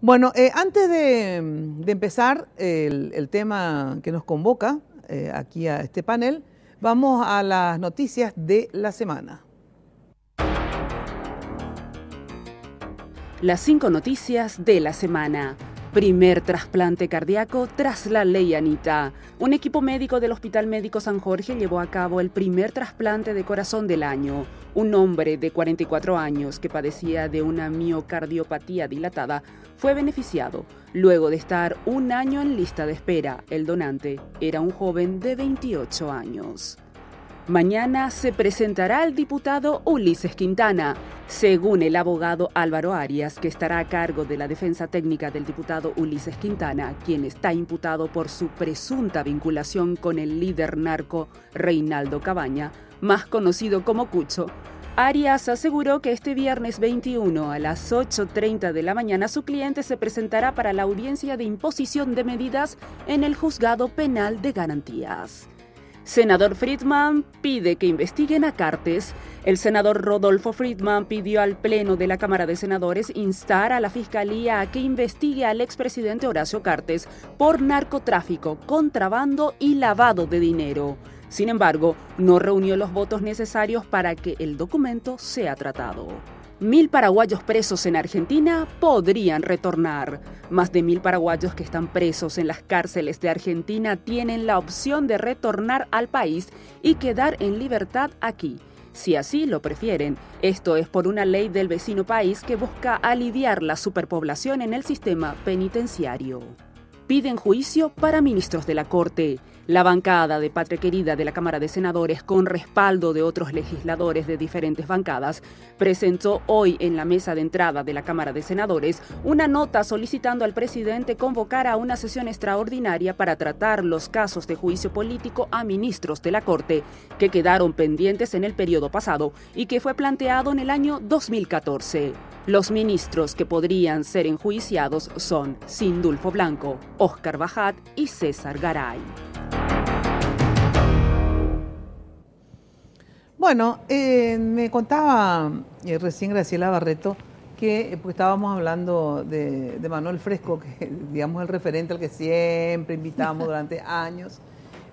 Bueno, antes de empezar el tema que nos convoca aquí a este panel, vamos a las noticias de la semana. Las 5 noticias de la semana. Primer trasplante cardíaco tras la ley Anita. Un equipo médico del Hospital Médico San Jorge llevó a cabo el primer trasplante de corazón del año. Un hombre de 44 años que padecía de una miocardiopatía dilatada fue beneficiado luego de estar un año en lista de espera. El donante era un joven de 28 años. Mañana se presentará el diputado Ulises Quintana. Según el abogado Álvaro Arias, que estará a cargo de la defensa técnica del diputado Ulises Quintana, quien está imputado por su presunta vinculación con el líder narco Reinaldo Cabaña, más conocido como Cucho, Arias aseguró que este viernes 21 a las 8:30 de la mañana su cliente se presentará para la audiencia de imposición de medidas en el Juzgado Penal de Garantías. Senador Friedman pide que investiguen a Cartes. El senador Rodolfo Friedman pidió al Pleno de la Cámara de Senadores instar a la Fiscalía a que investigue al expresidente Horacio Cartes por narcotráfico, contrabando y lavado de dinero. Sin embargo, no reunió los votos necesarios para que el documento sea tratado. 1.000 paraguayos presos en Argentina podrían retornar. Más de 1.000 paraguayos que están presos en las cárceles de Argentina tienen la opción de retornar al país y quedar en libertad aquí, si así lo prefieren. Esto es por una ley del vecino país que busca aliviar la superpoblación en el sistema penitenciario. Piden juicio para ministros de la Corte. La bancada de Patria Querida de la Cámara de Senadores, con respaldo de otros legisladores de diferentes bancadas, presentó hoy en la mesa de entrada de la Cámara de Senadores una nota solicitando al presidente convocar a una sesión extraordinaria para tratar los casos de juicio político a ministros de la Corte que quedaron pendientes en el periodo pasado y que fue planteado en el año 2014. Los ministros que podrían ser enjuiciados son Sindulfo Blanco, Óscar Bajat y César Garay. Bueno, me contaba recién Graciela Barreto que pues, estábamos hablando de Manuel Fresco, que digamos el referente al que siempre invitamos durante años,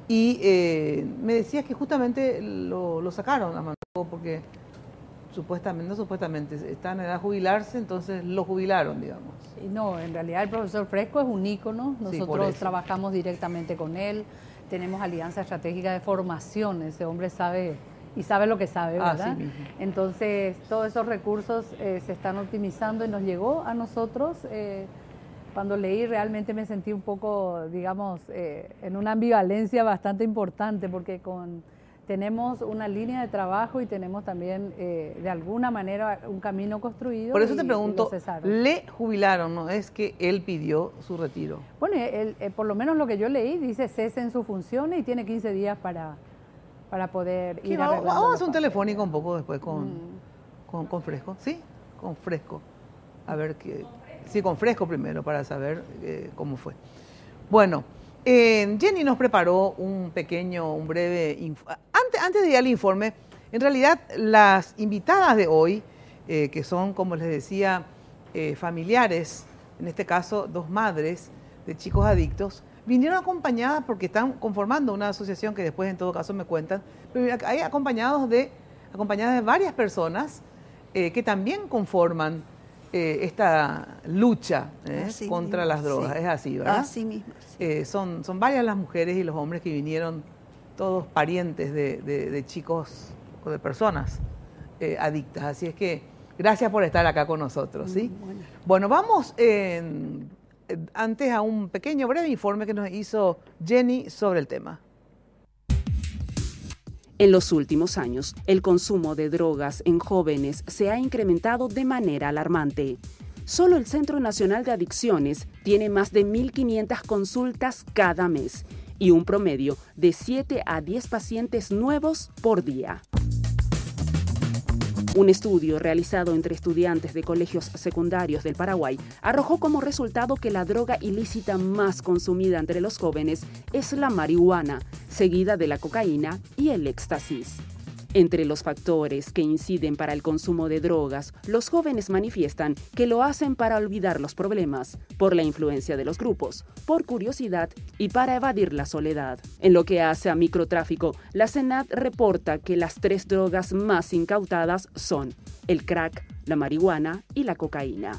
y me decías que justamente lo sacaron a Manuel porque supuestamente está en edad de jubilarse, entonces lo jubilaron, digamos. No, en realidad el profesor Fresco es un ícono, nosotros trabajamos directamente con él, tenemos alianza estratégica de formación, ese hombre sabe y sabe lo que sabe, ¿verdad? Así mismo. Entonces todos esos recursos se están optimizando y nos llegó a nosotros. Cuando leí realmente me sentí un poco, digamos, en una ambivalencia bastante importante porque tenemos una línea de trabajo y tenemos también, de alguna manera, un camino construido. Por eso te pregunto, ¿le jubilaron? ¿No es que él pidió su retiro? Bueno, por lo menos lo que yo leí dice cese en sus funciones y tiene 15 días para poder ir arreglando. Vamos a hacer un telefónico un poco después con Fresco. ¿Sí? Con Fresco. A ver sí, con Fresco primero para saber cómo fue. Bueno. Jenny nos preparó un breve... Antes de ir al informe, en realidad las invitadas de hoy, que son, como les decía, familiares, en este caso 2 madres de chicos adictos, vinieron acompañadas porque están conformando una asociación que después en todo caso me cuentan, pero hay acompañadas de varias personas que también conforman esta lucha contra las drogas, sí. Es así, ¿verdad? Así mismo. Sí. Son varias las mujeres y los hombres que vinieron, todos parientes de chicos o de personas adictas. Así es que gracias por estar acá con nosotros, ¿sí? Bueno, vamos antes a un breve informe que nos hizo Jenny sobre el tema. En los últimos años, el consumo de drogas en jóvenes se ha incrementado de manera alarmante. Solo el Centro Nacional de Adicciones tiene más de 1.500 consultas cada mes y un promedio de 7 a 10 pacientes nuevos por día. Un estudio realizado entre estudiantes de colegios secundarios del Paraguay arrojó como resultado que la droga ilícita más consumida entre los jóvenes es la marihuana, seguida de la cocaína y el éxtasis. Entre los factores que inciden para el consumo de drogas, los jóvenes manifiestan que lo hacen para olvidar los problemas, por la influencia de los grupos, por curiosidad y para evadir la soledad. En lo que hace a microtráfico, la SENAT reporta que las 3 drogas más incautadas son el crack, la marihuana y la cocaína.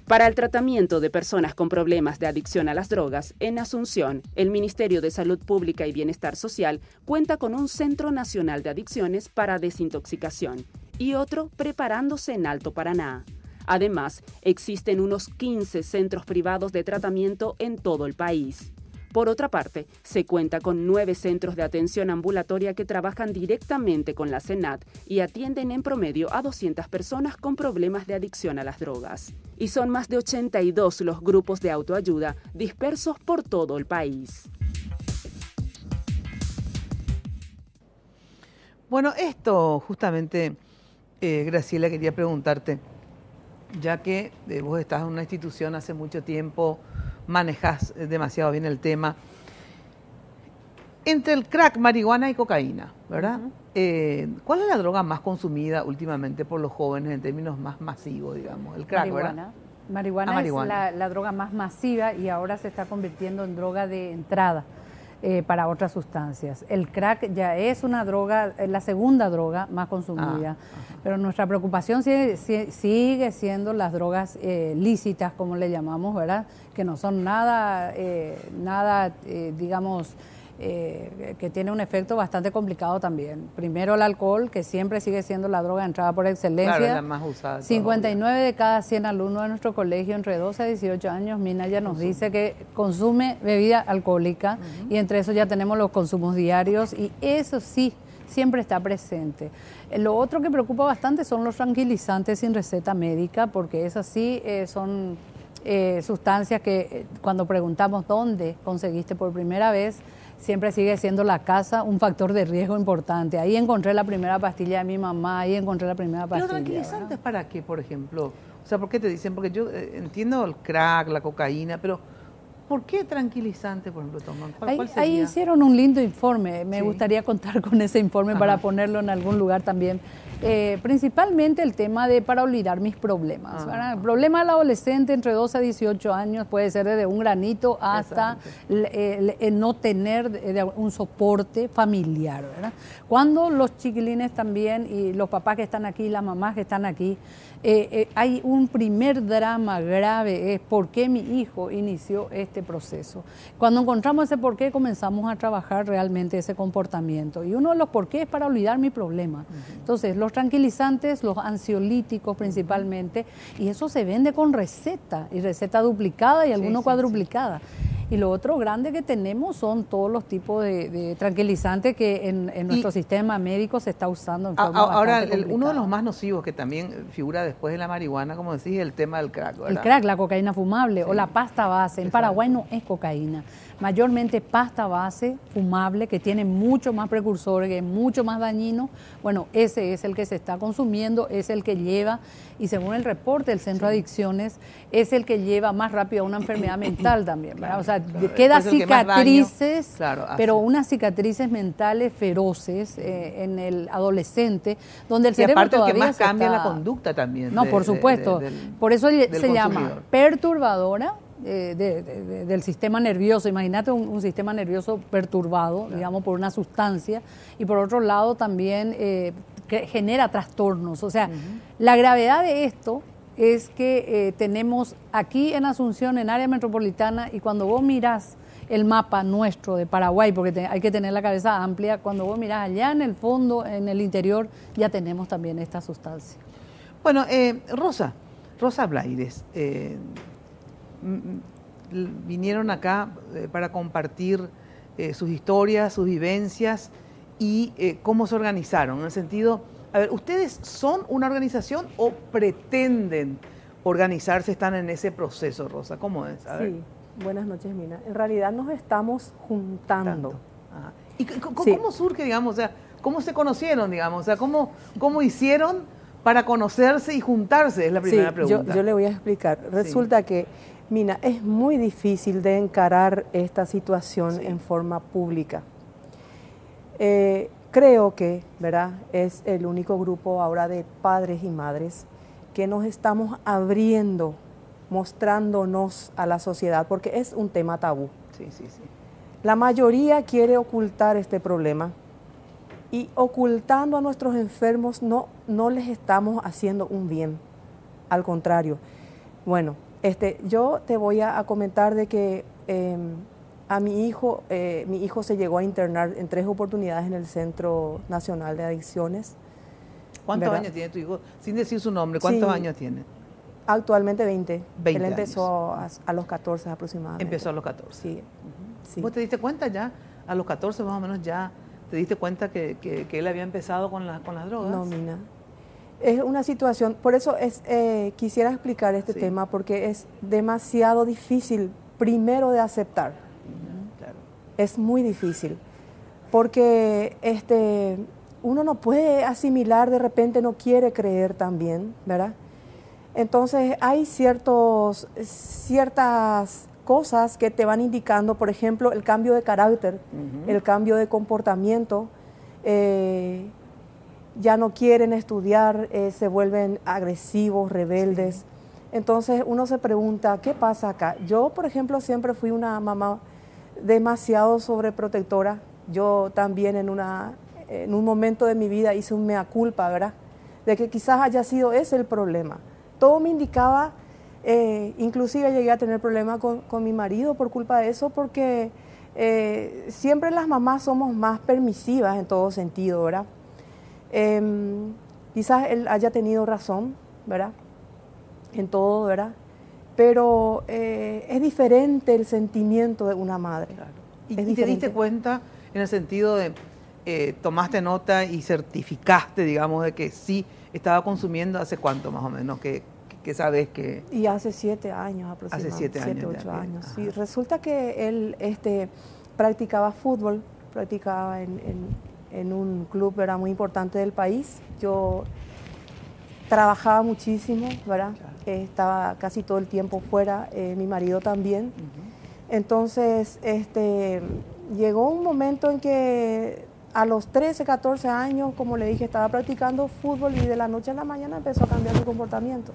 Para el tratamiento de personas con problemas de adicción a las drogas, en Asunción, el Ministerio de Salud Pública y Bienestar Social cuenta con un Centro Nacional de Adicciones para Desintoxicación y otro preparándose en Alto Paraná. Además, existen unos 15 centros privados de tratamiento en todo el país. Por otra parte, se cuenta con 9 centros de atención ambulatoria que trabajan directamente con la SENAT y atienden en promedio a 200 personas con problemas de adicción a las drogas. Y son más de 82 los grupos de autoayuda dispersos por todo el país. Bueno, esto justamente, Graciela, quería preguntarte, ya que vos estás en una institución hace mucho tiempo, manejas demasiado bien el tema. Entre el crack, marihuana y cocaína, ¿verdad? ¿Cuál es la droga más consumida últimamente por los jóvenes en términos más masivos, digamos? El crack, marihuana. ¿verdad? Marihuana es la droga más masiva y ahora se está convirtiendo en droga de entrada para otras sustancias. El crack ya es una droga, la segunda droga más consumida, pero nuestra preocupación sigue siendo las drogas lícitas, como le llamamos, ¿verdad? Que no son nada, digamos, que tiene un efecto bastante complicado también. Primero el alcohol, que siempre sigue siendo la droga de entrada por excelencia. Claro, la más usada. 59 de cada 100 alumnos de nuestro colegio entre 12 a 18 años, Mina ya nos dice que consume bebida alcohólica y entre eso ya tenemos los consumos diarios y eso sí, siempre está presente. Lo otro que preocupa bastante son los tranquilizantes sin receta médica, porque esas sí son sustancias que cuando preguntamos dónde conseguiste por primera vez, siempre sigue siendo la casa un factor de riesgo importante. Ahí encontré la primera pastilla de mi mamá, ahí encontré la primera pastilla. ¿Los tranquilizantes, ¿verdad? ¿Para qué, por ejemplo? O sea, ¿por qué te dicen? Porque yo entiendo el crack, la cocaína, pero ¿por qué tranquilizante, por ejemplo, toman? ¿Cuál sería? Ahí hicieron un lindo informe. Me gustaría contar con ese informe para ponerlo en algún lugar también. Principalmente el tema de para olvidar mis problemas. El problema del adolescente entre 12 a 18 años puede ser desde un granito hasta el no tener un soporte familiar, ¿verdad? Cuando los chiquilines también y los papás que están aquí, las mamás que están aquí, hay un primer drama grave, es por qué mi hijo inició este proceso. Cuando encontramos ese por qué, comenzamos a trabajar realmente ese comportamiento. Y uno de los por qué es para olvidar mi problema. Entonces, los tranquilizantes, los ansiolíticos principalmente, y eso se vende con receta, y receta duplicada y alguno cuadruplicada. Y lo otro grande que tenemos son todos los tipos de tranquilizantes que en nuestro sistema médico se está usando en forma ahora, bastante uno de los más nocivos que también figura después de la marihuana, como decís, es el tema del crack, ¿verdad? El crack, la cocaína fumable o la pasta base. En Paraguay no es cocaína. Mayormente pasta base fumable que tiene mucho más precursores, que es mucho más dañino. Bueno, ese es el que se está consumiendo, es el que lleva, y según el reporte del Centro de Adicciones, es el que lleva más rápido a una enfermedad mental también, ¿verdad? O sea, queda cicatrices, pero unas cicatrices mentales feroces en el adolescente, donde el cerebro aparte todavía el que más cambia la conducta también. No, por supuesto. Por eso se llama perturbadora del sistema nervioso. Imagínate un sistema nervioso perturbado, digamos, por una sustancia, y por otro lado también que genera trastornos. O sea, la gravedad de esto es que tenemos aquí en Asunción, en área metropolitana, y cuando vos mirás el mapa nuestro de Paraguay, porque hay que tener la cabeza amplia, cuando vos mirás allá en el fondo, en el interior, ya tenemos también esta sustancia. Bueno, Rosa Blaires, vinieron acá para compartir sus historias, sus vivencias y cómo se organizaron, en el sentido, a ver, ¿ustedes son una organización o pretenden organizarse, están en ese proceso, Rosa? ¿Cómo es? A ver. Sí, buenas noches, Mina. En realidad nos estamos juntando. ¿Y cómo surge, digamos, o sea, cómo se conocieron, digamos, o sea, cómo hicieron para conocerse y juntarse? Es la primera pregunta. Yo le voy a explicar. Resulta que, Mina, es muy difícil de encarar esta situación en forma pública. creo que, ¿verdad?, es el único grupo ahora de padres y madres que nos estamos abriendo, mostrándonos a la sociedad, porque es un tema tabú. Sí, sí, sí. La mayoría quiere ocultar este problema y ocultando a nuestros enfermos no les estamos haciendo un bien, al contrario. Bueno, yo te voy a comentar de que a mi hijo se llegó a internar en 3 oportunidades en el Centro Nacional de Adicciones. ¿Cuántos ¿verdad? años tiene tu hijo? Sin decir su nombre, ¿cuántos Sí. años tiene? Actualmente 20. 20 Él empezó años. a los 14 aproximadamente. Empezó a los 14. Sí. Sí. ¿Vos te diste cuenta ya, a los 14 más o menos ya, te diste cuenta que él había empezado con las drogas? No, Mina. Es una situación, por eso quisiera explicar este tema, porque es demasiado difícil, primero, de aceptar. Claro. Es muy difícil, porque uno no puede asimilar, de repente no quiere creer también, ¿verdad? Entonces hay ciertas cosas que te van indicando, por ejemplo, el cambio de carácter, el cambio de comportamiento, ya no quieren estudiar, se vuelven agresivos, rebeldes. Sí. Entonces uno se pregunta, ¿qué pasa acá? Yo, por ejemplo, siempre fui una mamá demasiado sobreprotectora. Yo también en un momento de mi vida hice un mea culpa, ¿verdad? De que quizás haya sido ese el problema. Todo me indicaba, inclusive llegué a tener problemas con mi marido por culpa de eso, porque siempre las mamás somos más permisivas en todo sentido, ¿verdad? Quizás él haya tenido razón, ¿verdad? En todo, ¿verdad? Pero es diferente el sentimiento de una madre. Claro. ¿Y te diste cuenta en el sentido de, tomaste nota y certificaste, digamos, de que sí estaba consumiendo hace cuánto más o menos, que sabes que... Y hace 7 años aproximadamente. Hace 7 años. 7, 8 años, sí. Resulta que él practicaba fútbol, practicaba en un club, ¿verdad?, muy importante del país. Yo trabajaba muchísimo, ¿verdad? Claro. Estaba casi todo el tiempo fuera, mi marido también. Entonces, llegó un momento en que a los 13, 14 años, como le dije, estaba practicando fútbol y de la noche a la mañana empezó a cambiar su comportamiento.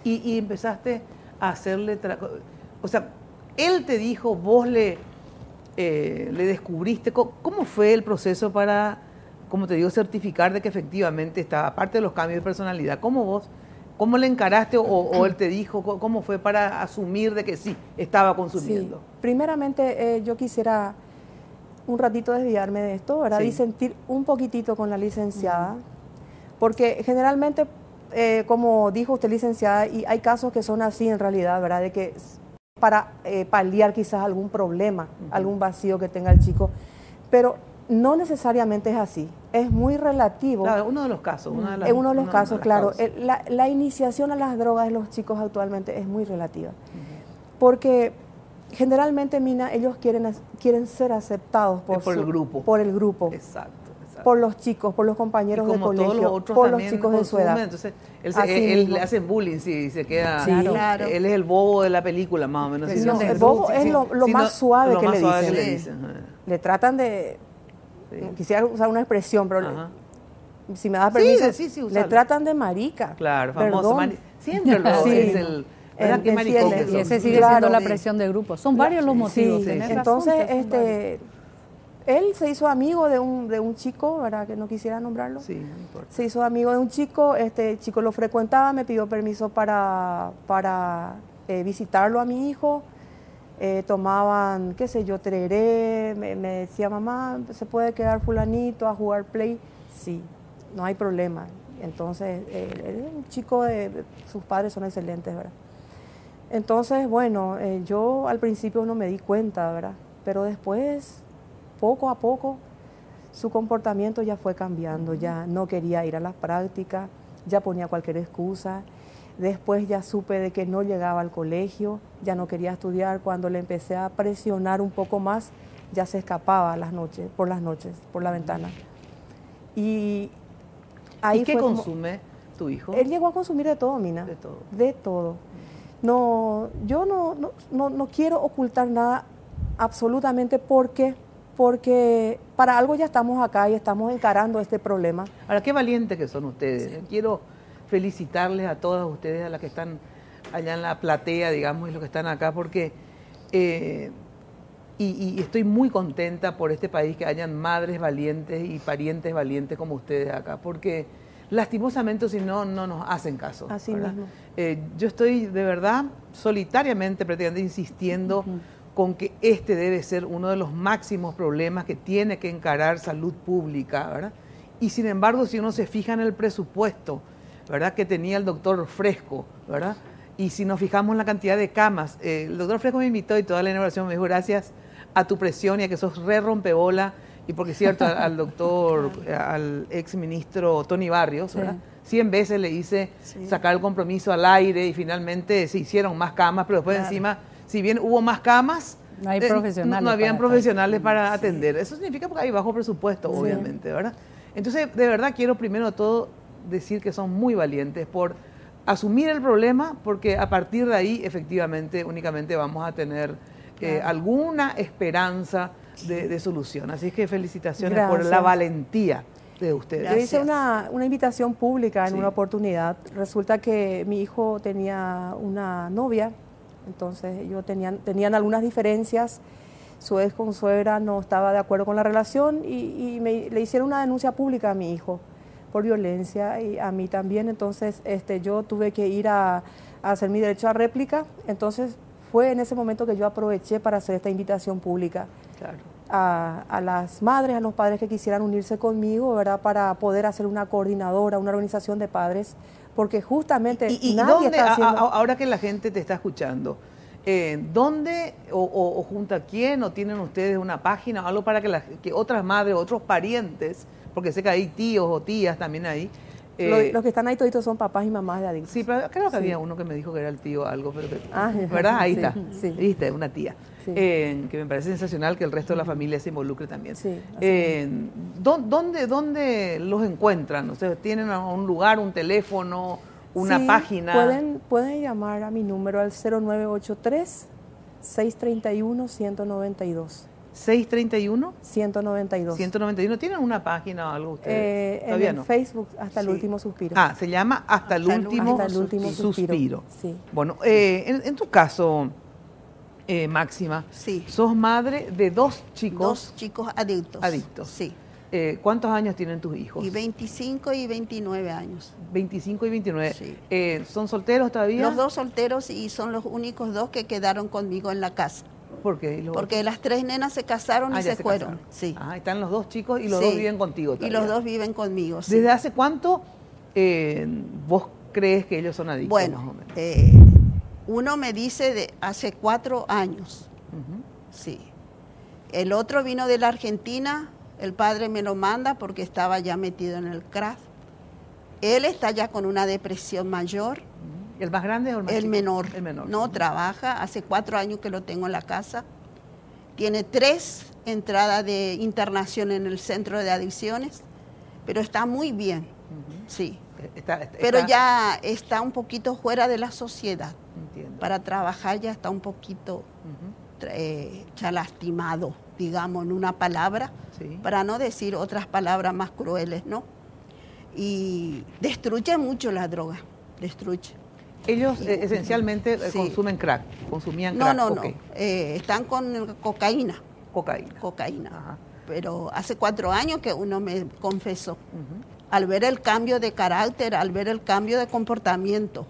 Y empezaste a hacerle... O sea, él te dijo, vos le descubriste. ¿Cómo fue el proceso para, como te digo, certificar de que efectivamente estaba, aparte de los cambios de personalidad, cómo le encaraste o él te dijo, cómo fue para asumir de que sí, estaba consumiendo? Sí. Primeramente, yo quisiera un ratito desviarme de esto, ¿verdad? Sí. Y sentir un poquitito con la licenciada, porque generalmente, como dijo usted, licenciada, y hay casos que son así en realidad, ¿verdad? De que para paliar quizás algún problema, algún vacío que tenga el chico, pero no necesariamente es así, es muy relativo. Claro, uno de los casos. Es uno de los casos, claro. La iniciación a las drogas de los chicos actualmente es muy relativa, porque generalmente, Mina, ellos quieren ser aceptados por el grupo. Por el grupo. Exacto. Por los chicos, por los compañeros de colegio, todos los otros por los chicos de su edad. Entonces, él le hacen bullying, sí, se queda. Sí, claro. Él es el bobo de la película, más o menos. Sí, no, el bobo es lo más suave que le dicen. Le tratan de... Sí. Quisiera usar una expresión, pero si me das permiso, le tratan de marica. Claro, famoso. Siempre lo es el... ¿Verdad? Maricón que y ese sigue siendo la presión de grupo. Son varios los motivos. Sí, entonces, él se hizo amigo de un chico, ¿verdad?, que no quisiera nombrarlo. Sí, no importa. Se hizo amigo de un chico, este chico lo frecuentaba, me pidió permiso para visitarlo a mi hijo. Tomaban, qué sé yo, tereré, me decía, mamá, ¿se puede quedar fulanito a jugar play? Sí, no hay problema. Entonces, él es un chico, sus padres son excelentes, ¿verdad? Entonces, bueno, yo al principio no me di cuenta, ¿verdad? Pero después, poco a poco, su comportamiento ya fue cambiando, ya no quería ir a las prácticas, ya ponía cualquier excusa. Después ya supe de que no llegaba al colegio, ya no quería estudiar. Cuando le empecé a presionar un poco más, ya se escapaba por las noches, por la ventana. Y ahí ¿Y qué consume tu hijo? Él llegó a consumir de todo, Mina. De todo. De todo. No, yo no quiero ocultar nada absolutamente porque porque para algo ya estamos acá y estamos encarando este problema. Ahora, qué valientes que son ustedes. Sí. Quiero felicitarles a todas ustedes, a las que están allá en la platea, digamos, y los que están acá, porque y estoy muy contenta por este país, que hayan madres valientes y parientes valientes como ustedes acá, porque lastimosamente si no, no nos hacen caso. Así ¿verdad? mismo. Yo estoy de verdad solitariamente prácticamente insistiendo con que este debe ser uno de los máximos problemas que tiene que encarar salud pública, ¿verdad? Y sin embargo, si uno se fija en el presupuesto, ¿verdad?, que tenía el doctor Fresco, ¿verdad?, y si nos fijamos en la cantidad de camas, el doctor Fresco me invitó y toda la inauguración me dijo, gracias a tu presión y a que sos re rompebola, y porque es cierto, al doctor, al ex ministro Tony Barrios, ¿verdad?, 100 veces le hice sacar el compromiso al aire y finalmente se hicieron más camas, pero después encima, si bien hubo más camas, no hay profesionales. No habían profesionales para atender. Eso significa porque hay bajo presupuesto, obviamente, ¿verdad? Entonces, de verdad, quiero primero de todo decir que son muy valientes por asumir el problema, porque a partir de ahí, efectivamente, únicamente vamos a tener alguna esperanza de solución. Así es que felicitaciones por la valentía de ustedes. Yo hice una invitación pública en una oportunidad. Resulta que mi hijo tenía una novia, entonces ellos tenían algunas diferencias. Su ex consuegra no estaba de acuerdo con la relación y le hicieron una denuncia pública a mi hijo por violencia y a mí también. Entonces yo tuve que ir a hacer mi derecho a réplica. Entonces fue en ese momento que yo aproveché para hacer esta invitación pública. Claro. A las madres, a los padres que quisieran unirse conmigo, ¿verdad?, para poder hacer una coordinadora, una organización de padres, porque justamente ¿Y nadie dónde, está haciendo... ahora que la gente te está escuchando, ¿dónde o junto a quién, o tienen ustedes una página o algo para que otras madres, otros parientes, porque sé que hay tíos o tías también ahí? Los que están ahí toditos son papás y mamás de adictos. Sí, pero creo que había uno que me dijo que era el tío algo, pero ¿verdad? Ahí está, viste, una tía. Sí. Que me parece sensacional que el resto de la familia se involucre también. Sí, ¿Dónde los encuentran? O sea, ¿tienen un lugar, un teléfono, una página? Pueden llamar a mi número al 0983-631-192. ¿631? 192. 191. ¿Tienen una página o algo ustedes? Todavía en Facebook, Hasta el Último Suspiro. Ah, se llama Hasta el Último Suspiro. Sí. Bueno, en tu caso, Máxima, sos madre de dos chicos adictos. Adictos. Sí. ¿Cuántos años tienen tus hijos? Y 25 y 29 años. 25 y 29. Sí. ¿Son solteros todavía? Los dos solteros y son los únicos dos que quedaron conmigo en la casa. ¿Por qué? Porque las tres nenas se casaron y se fueron. Sí. Están los dos chicos y los dos viven contigo todavía. Y los dos viven conmigo, sí. ¿Desde hace cuánto vos crees que ellos son adictos? Bueno, más o menos? Uno me dice de hace 4 años. Sí. El otro vino de la Argentina, el padre me lo manda porque estaba ya metido en el crack. Él está ya con una depresión mayor. ¿El más grande o el más chico? Menor. El menor. No trabaja, hace 4 años que lo tengo en la casa. Tiene 3 entradas de internación en el centro de adicciones, pero está muy bien, sí. Pero ya está un poquito fuera de la sociedad. Entiendo. Para trabajar ya está un poquito ya lastimado, digamos, en una palabra, para no decir otras palabras más crueles, ¿no? Y destruye mucho la droga, destruye. Ellos esencialmente consumen crack, consumían crack. No, están con cocaína. Cocaína. Ajá. Pero hace 4 años que uno me confesó, al ver el cambio de carácter, al ver el cambio de comportamiento,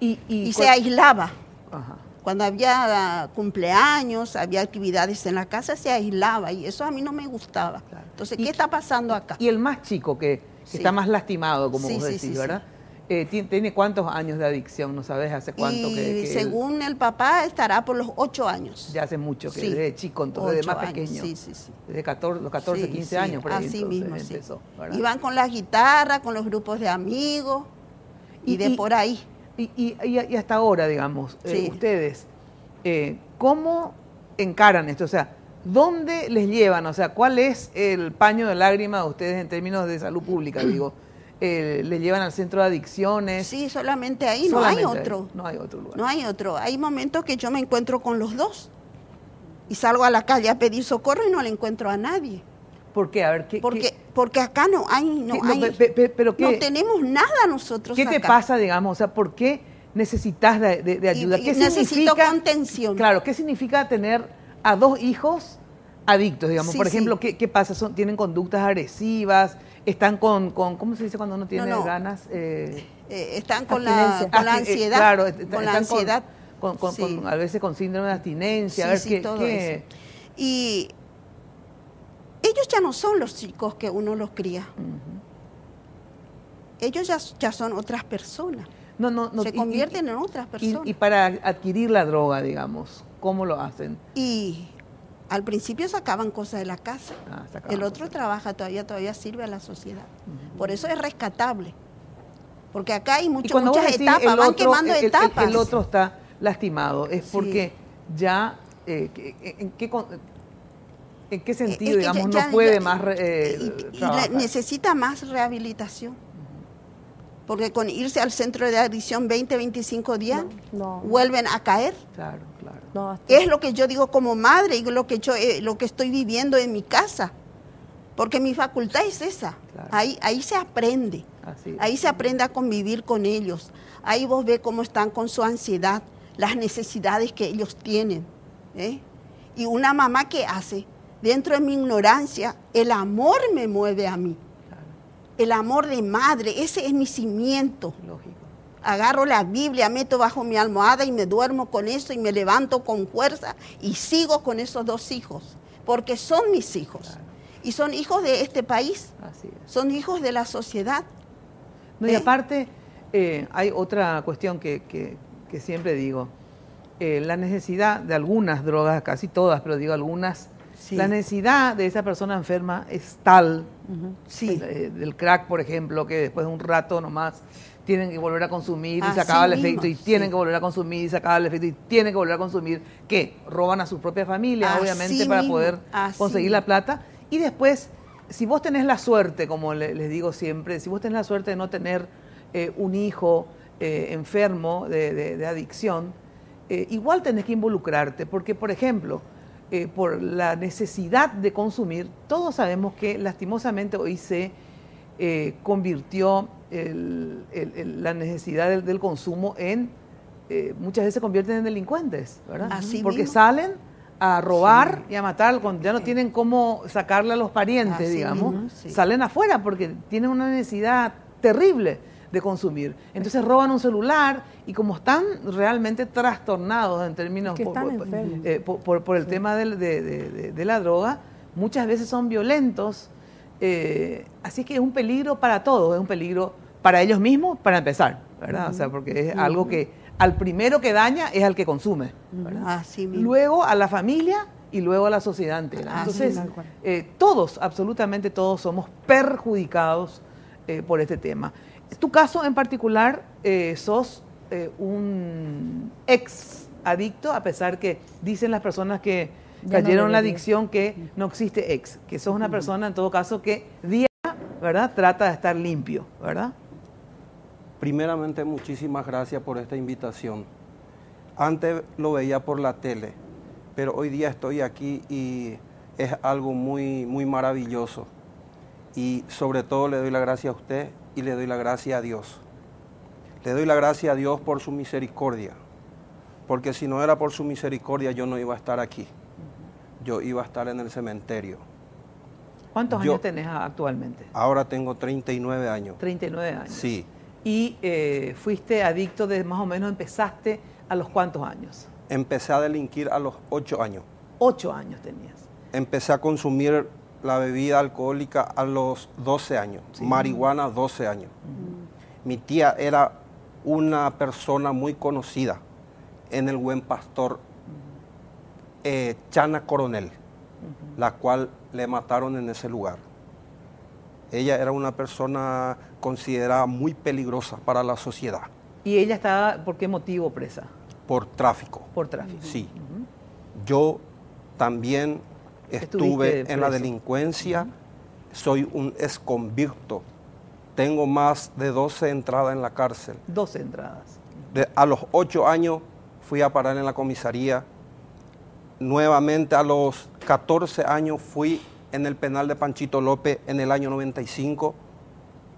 y se aislaba. Ajá. Cuando había cumpleaños, había actividades en la casa, se aislaba, y eso a mí no me gustaba. Claro. Entonces, ¿qué está pasando acá? Y el más chico, que está más lastimado, como vos decís, ¿verdad? ¿Tiene cuántos años de adicción? ¿No sabes hace cuánto? Según el papá, estará por los 8 años. Ya hace mucho, que desde chico, entonces desde más pequeño. Sí. Desde los 14, 15 años, por ahí. Así mismo, empezó, iban con la guitarra, con los grupos de amigos, y por ahí. Y hasta ahora, digamos, ustedes, ¿cómo encaran esto? O sea, ¿dónde les llevan? O sea, ¿cuál es el paño de lágrimas de ustedes en términos de salud pública? Digo, ¿le llevan al centro de adicciones? Sí, solamente ahí, no hay otro. No hay otro lugar. No hay otro. Hay momentos que yo me encuentro con los dos. Y salgo a la calle a pedir socorro y no le encuentro a nadie. ¿Por qué? A ver, Porque acá no hay, pero no tenemos nada nosotros ¿qué acá. te pasa, digamos? O sea, ¿por qué necesitas de ayuda? ¿Qué necesito significa, contención. Claro, ¿qué significa tener a 2 hijos adictos, digamos? Sí, por ejemplo, sí. ¿qué pasa? ¿Tienen conductas agresivas? ¿Están con ¿cómo se dice cuando uno tiene ganas? Están con la ansiedad. Claro, con la ansiedad. Sí. A veces con síndrome de abstinencia. Sí, A ver, sí, todo eso. Y ellos ya no son los chicos que uno los cría. Ellos ya son otras personas. No, se convierten en otras personas. Y para adquirir la droga, digamos, ¿cómo lo hacen? Y al principio sacaban cosas de la casa. El otro trabaja todavía sirve a la sociedad. Por eso es rescatable. Porque acá hay muchas etapas, van quemando etapas. El otro está lastimado, es porque ya, ¿en qué sentido, digamos, no puede más trabajar? Necesita más rehabilitación. Porque con irse al centro de adicción 20, 25 días, vuelven a caer. Claro. Es lo que yo digo como madre y lo que estoy viviendo en mi casa. Porque mi facultad es esa. Claro. Ahí se aprende. Ahí se aprende a convivir con ellos. Ahí vos ves cómo están con su ansiedad, las necesidades que ellos tienen. Y una mamá, ¿qué hace? Dentro de mi ignorancia, el amor me mueve a mí. Claro. El amor de madre, ese es mi cimiento. Lógico. Agarro la Biblia, meto bajo mi almohada y me duermo con eso y me levanto con fuerza y sigo con esos 2 hijos, porque son mis hijos. Claro. Y son hijos de este país. Así es. Son hijos de la sociedad. No, y aparte, hay otra cuestión que siempre digo. La necesidad de algunas drogas, casi todas, pero digo algunas, la necesidad de esa persona enferma es tal, del crack, por ejemplo, que después de un rato nomás tienen que volver a consumir y se acaba el efecto, y tienen que volver a consumir y se acaba el efecto, y tienen que volver a consumir, que roban a su propia familia, obviamente, para poder conseguir la plata. Y después, si vos tenés la suerte, como les digo siempre, si vos tenés la suerte de no tener un hijo enfermo de adicción, igual tenés que involucrarte, porque, por ejemplo, por la necesidad de consumir, todos sabemos que lastimosamente hoy se convirtió la necesidad del consumo en, muchas veces se convierten en delincuentes, ¿verdad? Así porque mismo. Salen a robar y a matar, ya no tienen cómo sacarle a los parientes, Así digamos, mismo, salen afuera porque tienen una necesidad terrible de consumir. Entonces roban un celular y como están realmente trastornados en términos por el tema de la droga, muchas veces son violentos. Así que es un peligro para todos, es un peligro para ellos mismos, para empezar, ¿verdad? O sea, porque es algo que al primero que daña es al que consume, ¿verdad? Así mismo. Luego a la familia y luego a la sociedad entera. Entonces, todos, absolutamente todos, somos perjudicados por este tema. Tu caso en particular, sos un ex adicto, a pesar que dicen las personas que cayeron en la adicción que no existe ex, que sos una persona en todo caso que día, ¿verdad?, trata de estar limpio, ¿verdad? Primeramente, muchísimas gracias por esta invitación. Antes lo veía por la tele, pero hoy día estoy aquí y es algo muy, muy maravilloso. Y sobre todo le doy la gracia a usted y le doy la gracia a Dios. Le doy la gracia a Dios por su misericordia, porque si no era por su misericordia yo no iba a estar aquí. Yo iba a estar en el cementerio. ¿Cuántos años tenés actualmente? Ahora tengo 39 años. 39 años. Sí. ¿Y fuiste adicto de más o menos, empezaste a los cuántos años? Empecé a delinquir a los 8 años. 8 años tenías. Empecé a consumir la bebida alcohólica a los 12 años, marihuana 12 años. Mi tía era una persona muy conocida en el Buen Pastor, Chana Coronel, la cual le mataron en ese lugar. Ella era una persona considerada muy peligrosa para la sociedad. ¿Y ella estaba, por qué motivo, presa? Por tráfico. Por tráfico. Sí. Yo también estuve en la delincuencia, soy un exconvicto, tengo más de 12 entradas en la cárcel. 12 entradas. A los 8 años fui a parar en la comisaría nuevamente a los 14 años fui en el penal de Panchito López en el año 95,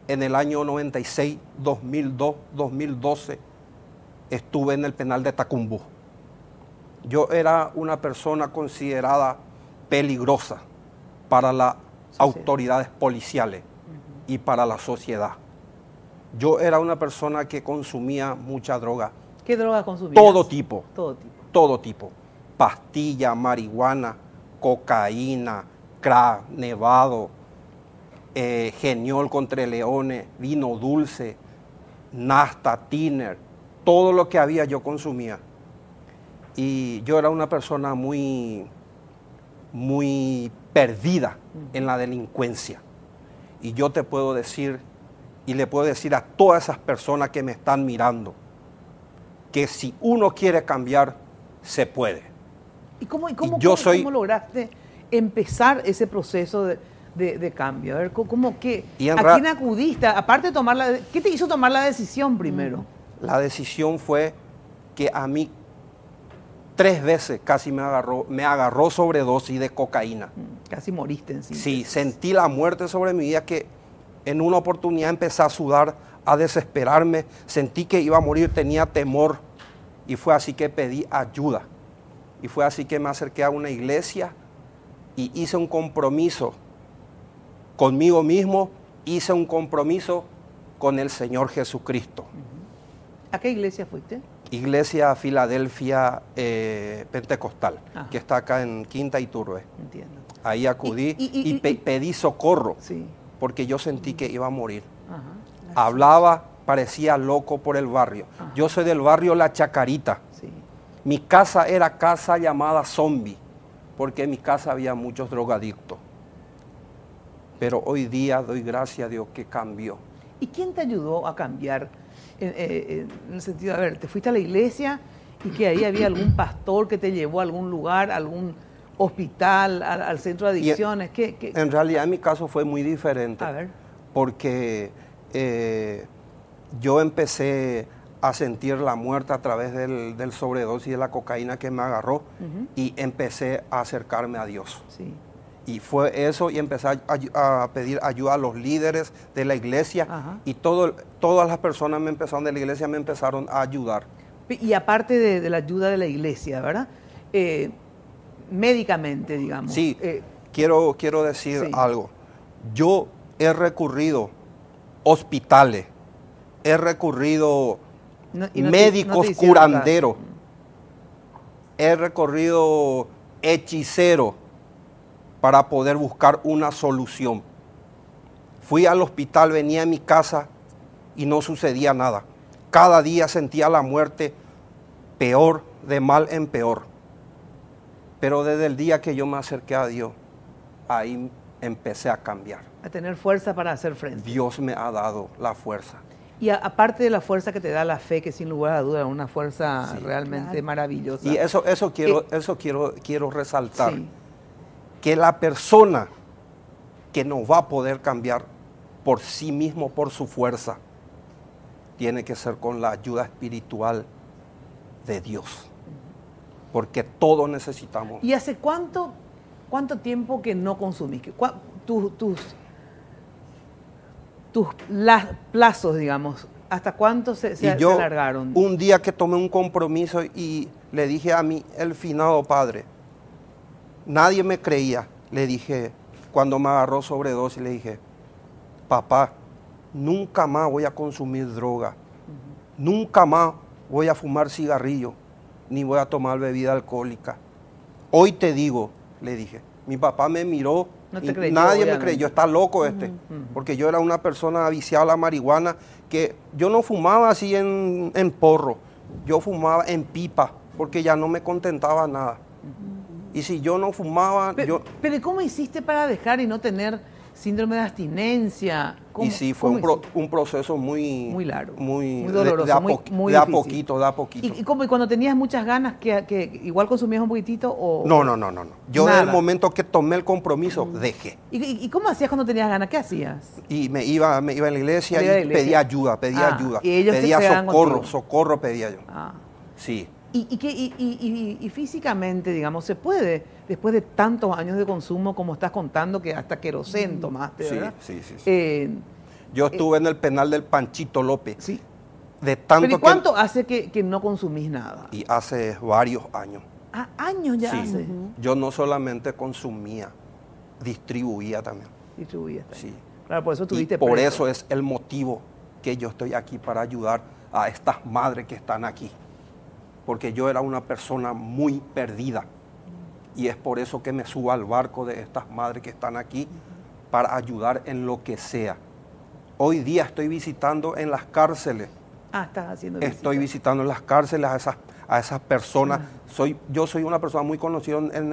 en el año 96, 2002, 2012 estuve en el penal de Tacumbú. Yo era una persona considerada peligrosa para las autoridades policiales y para la sociedad. Yo era una persona que consumía mucha droga. ¿Qué droga consumías? Todo tipo. Todo tipo. Todo tipo. Pastilla, marihuana, cocaína, crack, nevado, geniol contra leones, vino dulce, nasta, tiner, todo lo que había yo consumía. Y yo era una persona muy perdida en la delincuencia. Y yo te puedo decir, y le puedo decir a todas esas personas que me están mirando, que si uno quiere cambiar, se puede. ¿Y cómo lograste empezar ese proceso de cambio? A ver, ¿a quién acudiste? Aparte de ¿qué te hizo tomar la decisión primero? La decisión fue que a mí 3 veces casi me agarró sobredosis de cocaína. Casi moriste en sí. Sí, sentí la muerte sobre mi vida, que en una oportunidad empecé a sudar, a desesperarme, sentí que iba a morir, tenía temor, y fue así que pedí ayuda. Y fue así que me acerqué a una iglesia y hice un compromiso conmigo mismo, hice un compromiso con el Señor Jesucristo. ¿A qué iglesia fuiste? Iglesia Filadelfia Pentecostal, que está acá en Quinta Iturbe. Entiendo. Ahí acudí y pedí socorro, sí, porque yo sentí que iba a morir. Ajá. Hablaba, parecía loco por el barrio. Ajá. Yo soy del barrio La Chacarita. Sí. Mi casa era casa llamada zombie, porque en mi casa había muchos drogadictos. Pero hoy día doy gracias a Dios que cambió. ¿Y quién te ayudó a cambiar? En el sentido, a ver, te fuiste a la iglesia y que ahí había algún pastor que te llevó a algún lugar, a algún hospital, al centro de adicciones. En realidad en mi caso fue muy diferente. A ver. Porque yo empecé a sentir la muerte a través del sobredosis de la cocaína que me agarró, y empecé a acercarme a Dios. Sí. Y fue eso, y empecé a pedir ayuda a los líderes de la iglesia. Ajá. Y todas las personas de la iglesia me empezaron a ayudar. Y aparte de la ayuda de la iglesia, ¿verdad? Médicamente, digamos. Sí, quiero decir algo. Yo he recurrido a hospitales, he recurrido médicos curanderos, he recorrido hechiceros para poder buscar una solución. Fui al hospital, venía a mi casa y no sucedía nada. Cada día sentía la muerte peor, de mal en peor. Pero desde el día que yo me acerqué a Dios, ahí empecé a cambiar. A tener fuerza para hacer frente. Dios me ha dado la fuerza. Y aparte de la fuerza que te da la fe, que sin lugar a dudas es una fuerza realmente maravillosa. Y eso quiero resaltar. Sí. Que la persona que no va a poder cambiar por sí mismo, por su fuerza, tiene que ser con la ayuda espiritual de Dios. Porque todos necesitamos. ¿Y hace cuánto tiempo que no consumís? Tus plazos, digamos, ¿hasta cuánto se alargaron? Un día que tomé un compromiso y le dije a mí, el finado padre, nadie me creía, le dije, cuando me agarró sobredosis, le dije, papá, nunca más voy a consumir droga, nunca más voy a fumar cigarrillo, ni voy a tomar bebida alcohólica. Hoy te digo, le dije, mi papá me miró, nadie me creyó, está loco porque yo era una persona viciada a la marihuana, que yo no fumaba así en porro, yo fumaba en pipa, porque ya no me contentaba nada. Y si yo no fumaba... Pero ¿cómo hiciste para dejar y no tener síndrome de abstinencia? Y sí, fue un proceso muy largo, muy doloroso, muy de a poquito. ¿Y cuando tenías muchas ganas, que igual consumías un poquitito? No. Yo desde el momento que tomé el compromiso, dejé. ¿Y cómo hacías cuando tenías ganas? ¿Qué hacías? Y me iba a la iglesia y pedía ayuda. ¿Y ellos pedía socorro pedía yo. Sí. Y físicamente, digamos, se puede, después de tantos años de consumo, como estás contando, que hasta querosén tomaste, ¿verdad? Sí. Yo estuve en el penal del Panchito López. Sí. De tanto ¿Pero y cuánto hace que no consumís nada? Y hace varios años. Ah, años ya hace. Yo no solamente consumía, distribuía también. Distribuías también. Sí. Claro, por eso tuviste por preso. eso es el motivo que yo estoy aquí, para ayudar a estas madres que están aquí. Porque yo era una persona muy perdida. Y es por eso que me subo al barco de estas madres que están aquí, para ayudar en lo que sea. Hoy día estoy visitando en las cárceles. Ah, estás haciendo visitas. Estoy visitando en las cárceles a esas personas. Yo soy una persona muy conocida en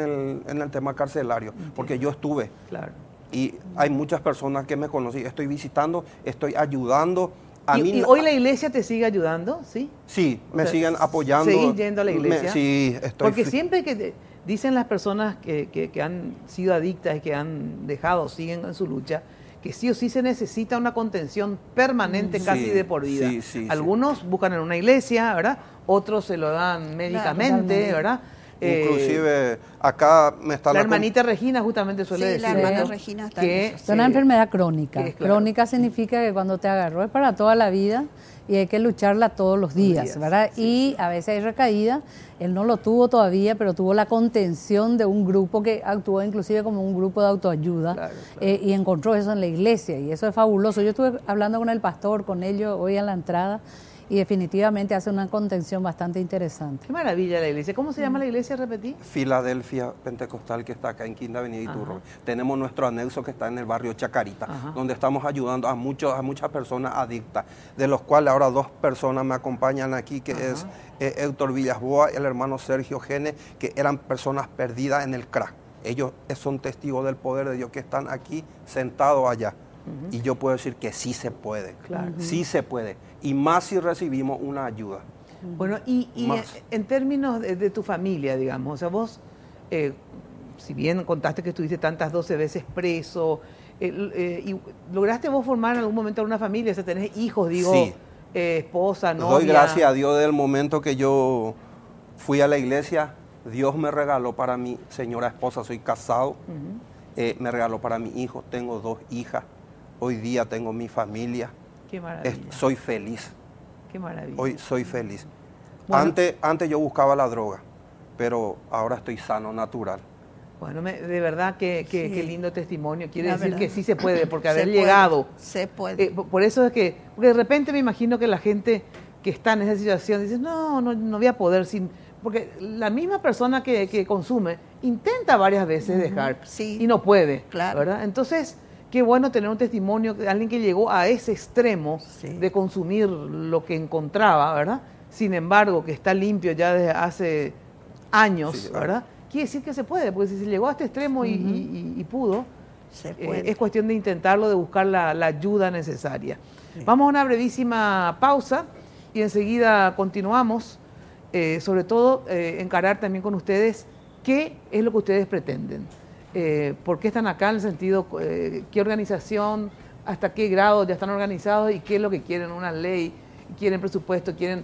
el tema carcelario, porque yo estuve. Claro. Y hay muchas personas que me conocen. Estoy visitando, estoy ayudando. ¿Y hoy la iglesia te sigue ayudando? Sí. Sí, me siguen apoyando. ¿Seguís yendo a la iglesia? Sí, estoy. Porque siempre que dicen las personas que han sido adictas y que han dejado, siguen en su lucha, que sí o sí se necesita una contención permanente, casi de por vida. Algunos buscan en una iglesia, ¿verdad? Otros se lo dan médicamente, ¿verdad? Inclusive acá me está la hermanita Regina justamente suele decir, la hermana Regina está que es una enfermedad crónica. Crónica significa que cuando te agarró es para toda la vida y hay que lucharla todos los días, ¿verdad? Y a veces hay recaída. Él no lo tuvo todavía, pero tuvo la contención de un grupo que actuó inclusive como un grupo de autoayuda. Y encontró eso en la iglesia y eso es fabuloso. Yo estuve hablando con el pastor, con ellos hoy a la entrada, y definitivamente hace una contención bastante interesante. Qué maravilla la iglesia. ¿Cómo se llama la iglesia, repetí? Filadelfia Pentecostal, que está acá en Quinta Avenida Iturro. Tenemos nuestro anexo que está en el barrio Chacarita, donde estamos ayudando a muchas personas adictas, de los cuales ahora 2 personas me acompañan aquí, que es Héctor Villasboa y el hermano Sergio Gene, que eran personas perdidas en el crack. Ellos son testigos del poder de Dios, que están aquí sentados allá. Y yo puedo decir que sí se puede, sí se puede, y más si recibimos una ayuda. Bueno, y en términos de tu familia, digamos, o sea, vos, si bien contaste que estuviste tantas 12 veces preso, y ¿lograste vos formar en algún momento una familia? O sea, tenés hijos, digo, sí. Esposa, novia. Doy gracias a Dios del momento que yo fui a la iglesia. Dios me regaló para mi señora esposa, soy casado, me regaló para mi hijo, tengo 2 hijas. Hoy día tengo mi familia. Qué maravilla. Soy feliz. Qué maravilla. Hoy soy feliz. Bueno, antes yo buscaba la droga, pero ahora estoy sano, natural. Bueno, de verdad que qué lindo testimonio. Quiere decir verdad. que sí se puede, porque haber puede, llegado. Se puede. Por eso es que, porque de repente me imagino que la gente que está en esa situación dice, no voy a poder sin... Porque la misma persona que consume intenta varias veces dejar y no puede, ¿verdad? Entonces, qué bueno tener un testimonio de alguien que llegó a ese extremo de consumir lo que encontraba, ¿verdad? Sin embargo, que está limpio ya desde hace años, ¿verdad? Quiere decir que se puede, porque si se llegó a este extremo y pudo, se puede. es cuestión de intentarlo, de buscar la ayuda necesaria. Vamos a una brevísima pausa y enseguida continuamos. Sobre todo encarar también con ustedes qué es lo que ustedes pretenden, por qué están acá, en el sentido, qué organización, hasta qué grado ya están organizados y qué es lo que quieren, una ley, quieren presupuesto, quieren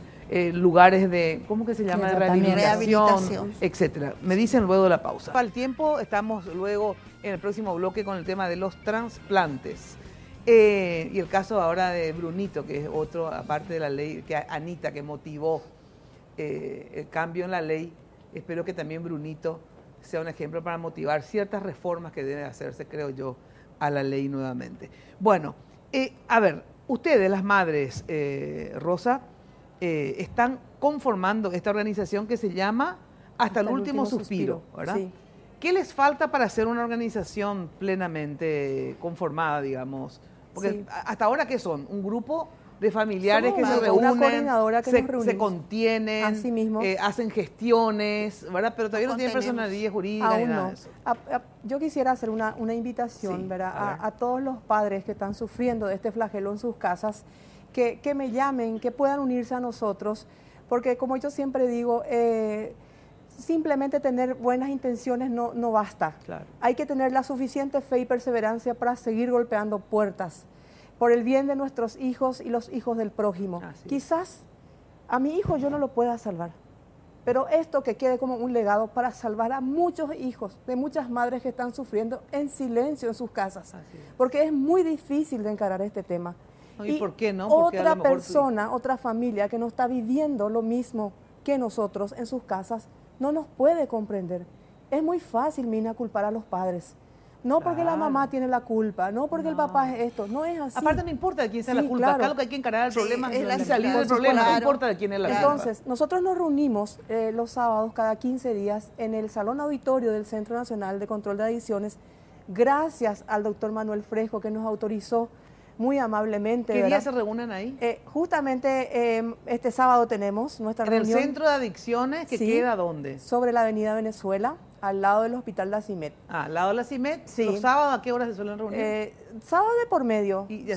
lugares de, ¿cómo que se llama? De rehabilitación, etcétera. Me dicen luego de la pausa. Para el tiempo, estamos luego en el próximo bloque con el tema de los trasplantes. Y el caso ahora de Brunito, que es otro, aparte de la ley, que Anita, que motivó el cambio en la ley. Espero que también Brunito sea un ejemplo para motivar ciertas reformas que deben hacerse, creo yo, a la ley nuevamente. Bueno, a ver, ustedes, las madres, Rosa, están conformando esta organización que se llama Hasta el último suspiro, ¿verdad? Sí. ¿Qué les falta para ser una organización plenamente conformada, digamos? Porque hasta ahora, ¿qué son? Un grupo de familiares que se reúnen, una coordinadora que se contienen, así mismo. Hacen gestiones, ¿verdad? Pero todavía no tienen personalidad jurídica. Aún ni nada no. de eso. Yo quisiera hacer una invitación, ¿verdad? A todos los padres que están sufriendo de este flagelo en sus casas, que me llamen, que puedan unirse a nosotros, porque como yo siempre digo, simplemente tener buenas intenciones no basta. Claro. Hay que tener la suficiente fe y perseverancia para seguir golpeando puertas, por el bien de nuestros hijos y los hijos del prójimo. Quizás a mi hijo yo no lo pueda salvar, Pero esto que quede como un legado para salvar a muchos hijos, de muchas madres que están sufriendo en silencio en sus casas. Porque es muy difícil de encarar este tema. No, ¿y por qué no? Porque otra persona, otra familia que no está viviendo lo mismo que nosotros en sus casas, no nos puede comprender. Es muy fácil, Mina, culpar a los padres. No porque la mamá tiene la culpa, no porque el papá es esto, no es así. Aparte no importa de quién sea la culpa, claro. acá lo que hay que encarar el problema es la y salir del problema, no importa de quién es la culpa. Entonces, nosotros nos reunimos los sábados cada 15 días en el Salón Auditorio del Centro Nacional de Control de Adicciones, gracias al doctor Manuel Fresco que nos autorizó muy amablemente. ¿Qué ¿verdad? día se reúnen ahí? Justamente este sábado tenemos nuestra reunión. ¿En el Centro de Adicciones que queda dónde? Sobre la Avenida Venezuela, al lado del Hospital La Cimet. Ah, al lado de la CIMET. Sí. ¿Los sábados a qué horas se suelen reunir? Sábado de por medio. Y este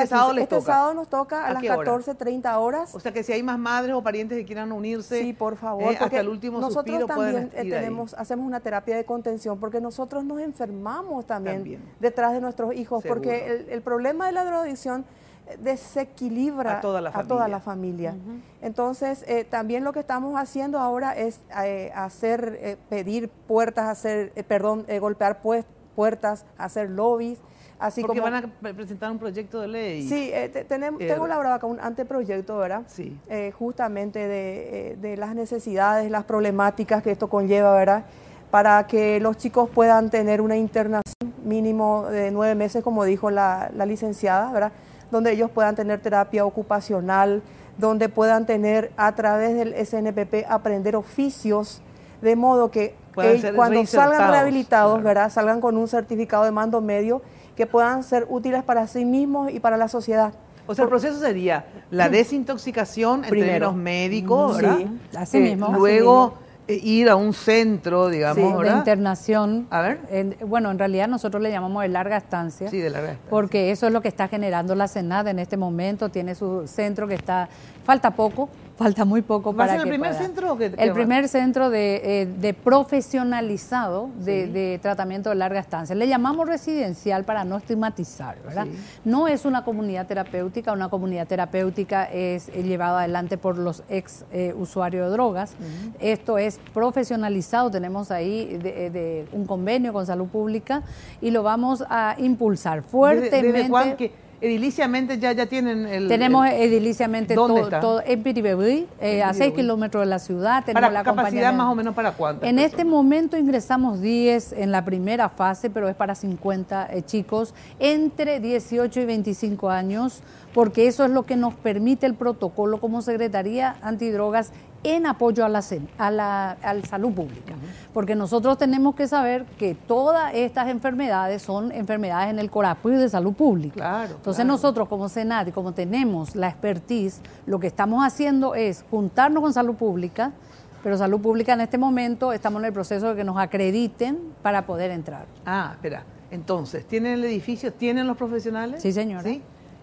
sábado nos toca a las 14:30 horas. O sea que si hay más madres o parientes que quieran unirse, sí, por favor, hasta el último suspiro pueden ir ahí. Hacemos una terapia de contención porque nosotros nos enfermamos también. Detrás de nuestros hijos. Seguro. Porque el problema de la drogadicción desequilibra a toda la familia. Entonces, también lo que estamos haciendo ahora es pedir puertas, golpear puertas, hacer lobbies. Así porque como, van a presentar un proyecto de ley. Sí, tengo elaborado acá un anteproyecto, ¿verdad? Sí. Justamente de las necesidades, las problemáticas que esto conlleva, ¿verdad? Para que los chicos puedan tener una internación mínimo de 9 meses, como dijo la licenciada, ¿verdad? Donde ellos puedan tener terapia ocupacional, donde puedan tener a través del SNPP aprender oficios, de modo que cuando salgan rehabilitados, claro, ¿verdad? Salgan con un certificado de mando medio que puedan ser útiles para sí mismos y para la sociedad. O sea, el proceso sería la desintoxicación en términos médicos, ¿verdad? Sí, así mismo. Luego ir a un centro, digamos, ¿verdad? De internación. A ver. Bueno, en realidad nosotros le llamamos de larga estancia. Sí, de larga estancia. Porque eso es lo que está generando la SENAD en este momento. Tiene su centro que está... Falta muy poco para que ¿Va a ser el primer centro o qué? El primer centro de profesionalizado de tratamiento de larga estancia. Le llamamos residencial para no estigmatizar, ¿verdad? Sí. No es una comunidad terapéutica es llevada adelante por los ex usuarios de drogas. Esto es profesionalizado, tenemos ahí de un convenio con Salud Pública y lo vamos a impulsar fuertemente. ¿Desde cuándo? Ediliciamente ya tienen Tenemos ediliciamente todo en Piribebí, a 6 kilómetros de la ciudad. Tenemos ¿Para capacidad más o menos para cuántas? En este momento ingresamos 10 en la primera fase, pero es para 50 chicos entre 18 y 25 años, porque eso es lo que nos permite el protocolo como Secretaría Antidrogas en apoyo a la salud pública. Porque nosotros tenemos que saber que todas estas enfermedades son enfermedades en el Corapui de salud pública. Claro, entonces nosotros como SENAD y como tenemos la expertise, lo que estamos haciendo es juntarnos con salud pública, pero salud pública en este momento estamos en el proceso de que nos acrediten para poder entrar. Ah, espera. Entonces, ¿tienen el edificio? ¿Tienen los profesionales? Sí, señora. ¿Sí?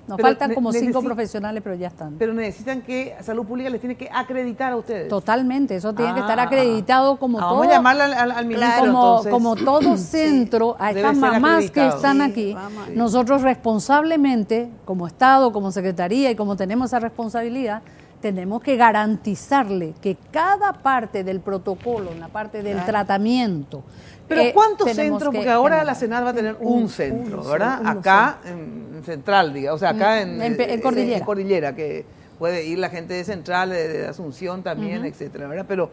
Nos faltan como 5 profesionales, pero ya están. Pero necesitan que Salud Pública les tiene que acreditar a ustedes. Totalmente, eso tiene que estar acreditado como todo. Vamos a llamarle al ministro como todo centro, a estas mamás que están aquí. Nosotros responsablemente, como Estado, como Secretaría y como tenemos esa responsabilidad, tenemos que garantizarle que cada parte del protocolo, en la parte del tratamiento. Pero ¿cuántos centros? Porque ahora la SENAD va a tener un centro, ¿verdad? Acá en Central, digamos, o sea, acá en Cordillera. En Cordillera, que puede ir la gente de Central, de Asunción también, etcétera, ¿verdad? Pero,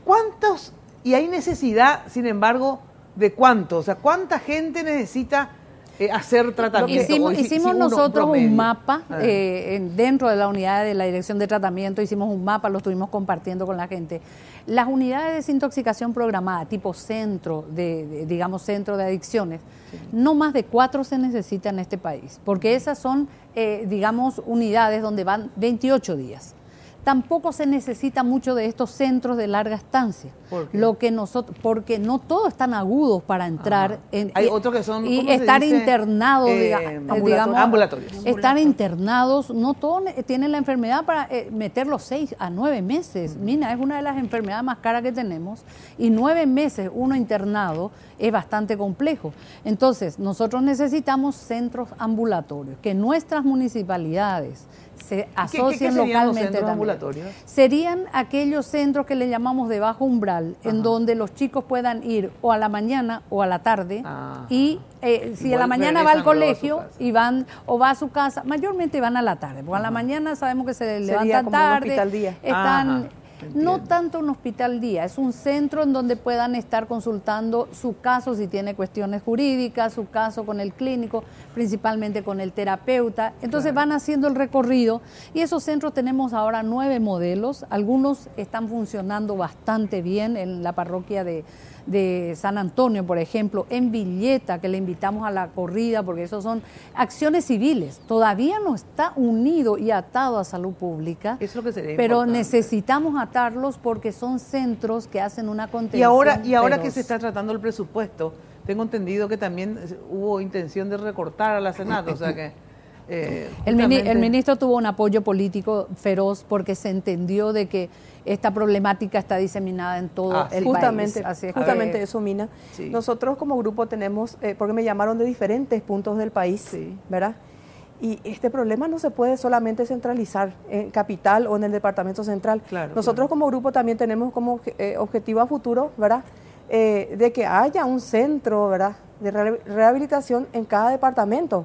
¿cuántos? Y hay necesidad, sin embargo, ¿de cuánto? O sea, ¿cuánta gente necesita hacer tratamiento? Hicimos nosotros un mapa dentro de la unidad de la Dirección de Tratamiento, hicimos un mapa, lo estuvimos compartiendo con la gente. Las unidades de desintoxicación programada, tipo centro digamos centro de adicciones, no más de 4 se necesitan en este país, porque esas son, digamos, unidades donde van 28 días. Tampoco se necesita mucho de estos centros de larga estancia. ¿Por qué? Porque no todos están agudos para entrar hay otros que son y estar internados, digamos, ambulatorios. Estar internados, no todos tienen la enfermedad para meterlos 6 a 9 meses. Mina, es una de las enfermedades más caras que tenemos y 9 meses uno internado es bastante complejo. Entonces, nosotros necesitamos centros ambulatorios, que nuestras municipalidades se asocian ¿Qué serían localmente los centros también. ambulatorios? Serían aquellos centros que le llamamos de bajo umbral, en donde los chicos puedan ir o a la mañana o a la tarde. Y si a la mañana va al colegio y van o va a su casa, mayormente van a la tarde, porque a la mañana sabemos que se levantan tarde, están no tanto un hospital día, es un centro en donde puedan estar consultando su caso si tiene cuestiones jurídicas, su caso con el clínico, principalmente con el terapeuta. Entonces van haciendo el recorrido y esos centros tenemos ahora 9 modelos, algunos están funcionando bastante bien en la parroquia de San Antonio, por ejemplo, en Villeta, que le invitamos a la corrida, porque eso son acciones civiles. Todavía no está unido y atado a salud pública, eso que sería pero importante. necesitamos atarlos porque son centros que hacen una contención. Y ahora que se está tratando el presupuesto, tengo entendido que también hubo intención de recortar a la Senado, o sea que... el ministro tuvo un apoyo político feroz porque se entendió de que esta problemática está diseminada en todo el país. Justamente eso, Mina. Sí. Nosotros como grupo tenemos, porque me llamaron de diferentes puntos del país, ¿verdad? Y este problema no se puede solamente centralizar en Capital o en el Departamento Central. Nosotros como grupo también tenemos como objetivo a futuro, ¿verdad? De que haya un centro, ¿verdad?, de rehabilitación en cada departamento.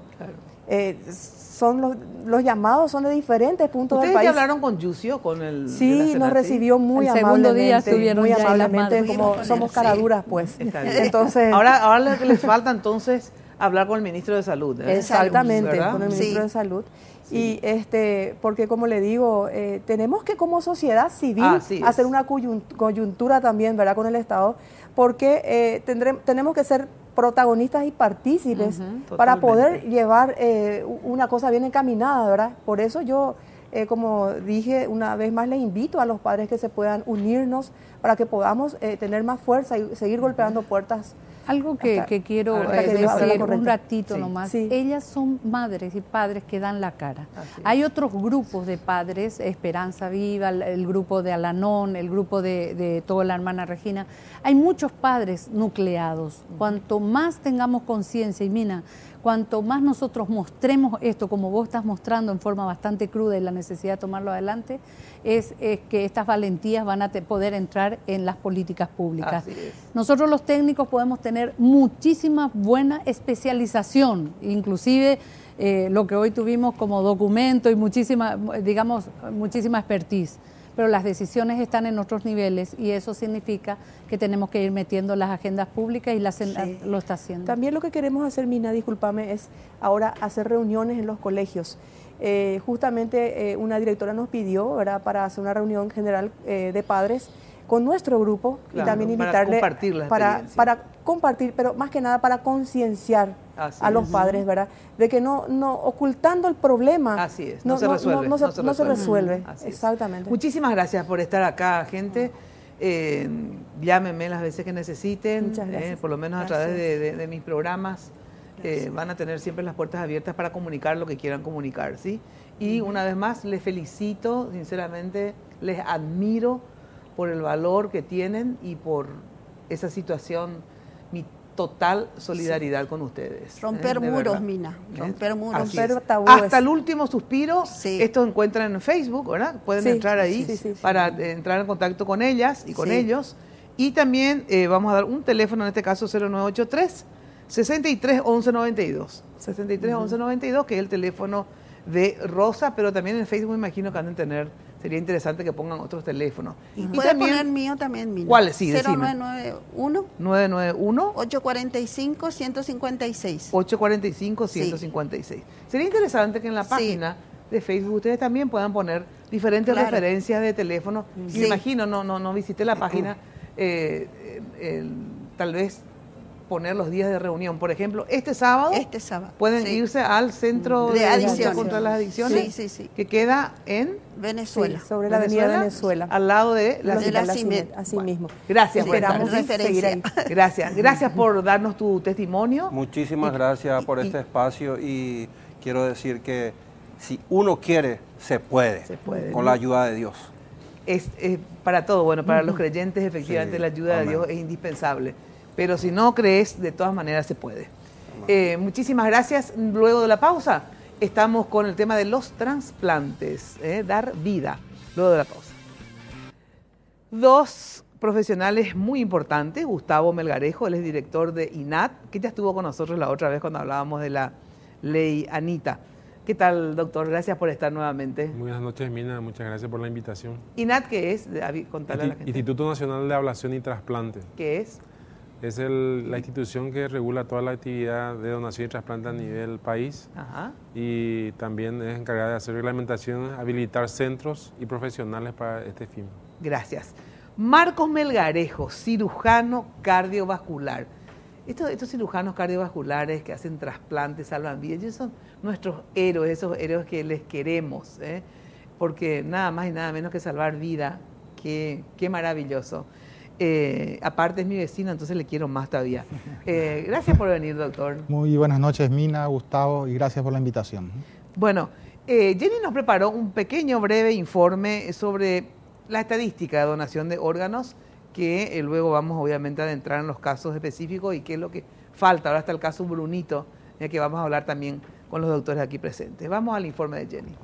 Los llamados son de diferentes puntos del país. ¿Ustedes ya hablaron con Yucio, con el Sí, nos recibió muy amablemente, como somos caraduras, pues. Entonces, ahora lo que les falta entonces hablar con el ministro de Salud. Exactamente, con el ministro de Salud. Sí. Y porque como le digo, tenemos que como sociedad civil hacer una coyuntura también, ¿verdad?, con el Estado, porque tenemos que ser protagonistas y partícipes para poder llevar una cosa bien encaminada, ¿verdad? Por eso yo, como dije, una vez más les invito a los padres que se puedan unirnos para que podamos tener más fuerza y seguir golpeando puertas. Algo que quiero decir un ratito nomás, ellas son madres y padres que dan la cara. Hay otros grupos de padres, Esperanza Viva, el grupo de Alanón, el grupo de toda la hermana Regina. Hay muchos padres nucleados. Cuanto más tengamos conciencia, y Mina, cuanto más nosotros mostremos esto, como vos estás mostrando en forma bastante cruda y la necesidad de tomarlo adelante, es que estas valentías van a poder entrar en las políticas públicas. Nosotros los técnicos podemos tener muchísima buena especialización, inclusive lo que hoy tuvimos como documento y muchísima expertise, pero las decisiones están en otros niveles y eso significa que tenemos que ir metiendo las agendas públicas y lo está haciendo. También lo que queremos hacer, Mina, discúlpame, es ahora hacer reuniones en los colegios. Justamente una directora nos pidió, ¿verdad?, para hacer una reunión general de padres con nuestro grupo y también invitarle para compartir, pero más que nada para concienciar a los padres, ¿verdad?, de que no ocultando el problema no se resuelve. Exactamente. Muchísimas gracias por estar acá, gente. Llámenme las veces que necesiten, por lo menos a través de mis programas. Van a tener siempre las puertas abiertas para comunicar lo que quieran comunicar, ¿sí? Y una vez más, les felicito, sinceramente, les admiro por el valor que tienen y por esa situación, mi total solidaridad con ustedes. Romper muros, Mina, romper muros. Romper tabúes. Hasta el último suspiro, esto encuentran en Facebook, ¿verdad? Pueden entrar ahí para entrar en contacto con ellas y con ellos. Y también vamos a dar un teléfono, en este caso 0983 63 11 92, 63 11 92, que es el teléfono de Rosa, pero también en Facebook me imagino que han de tener, sería interesante que pongan otros teléfonos. Y puede también poner mío también, Mina. ¿Cuál? Sí, 0991 991 845 156. 845 156. Sería interesante que en la página de Facebook ustedes también puedan poner diferentes referencias de teléfono. Me imagino, no visité la página, tal vez poner los días de reunión. Por ejemplo, este sábado pueden irse al Centro de Lucha contra las Adicciones, que queda en Venezuela. Sobre la avenida Venezuela. Al lado de la CIMED. Así mismo. Gracias por estar. Gracias por darnos tu testimonio. Muchísimas gracias por este espacio y quiero decir que si uno quiere, se puede con la ayuda de Dios. Es para todo, bueno, para los creyentes efectivamente la ayuda de Dios es indispensable. Pero si no crees, de todas maneras se puede. Muchísimas gracias. Luego de la pausa, Estamos con el tema de los trasplantes, dar vida, luego de la pausa. Dos profesionales muy importantes, Gustavo Melgarejo, él es director de INAT, que ya estuvo con nosotros la otra vez cuando hablábamos de la ley Anita. ¿Qué tal, doctor? Gracias por estar nuevamente. Muy buenas noches, Mina. Muchas gracias por la invitación. ¿INAT qué es? Contarle a la gente. Instituto Nacional de Ablación y Trasplante. ¿Qué es? Es la institución que regula toda la actividad de donación y trasplante a nivel país. Ajá. Y también es encargada de hacer reglamentaciones, habilitar centros y profesionales para este fin. Gracias. Marcos Melgarejo, cirujano cardiovascular. Estos cirujanos cardiovasculares que hacen trasplantes, salvan vidas, ellos son nuestros héroes, esos héroes que les queremos, porque nada más y nada menos que salvar vida, qué maravilloso. Aparte es mi vecino, entonces le quiero más todavía. Gracias por venir, doctor. Muy buenas noches, Mina, Gustavo, y gracias por la invitación. Bueno, Jenny nos preparó un pequeño, breve informe sobre la estadística de donación de órganos, que luego vamos obviamente a adentrar en los casos específicos y qué es lo que falta. Ahora está el caso Brunito, que vamos a hablar también con los doctores aquí presentes. Vamos al informe de Jenny.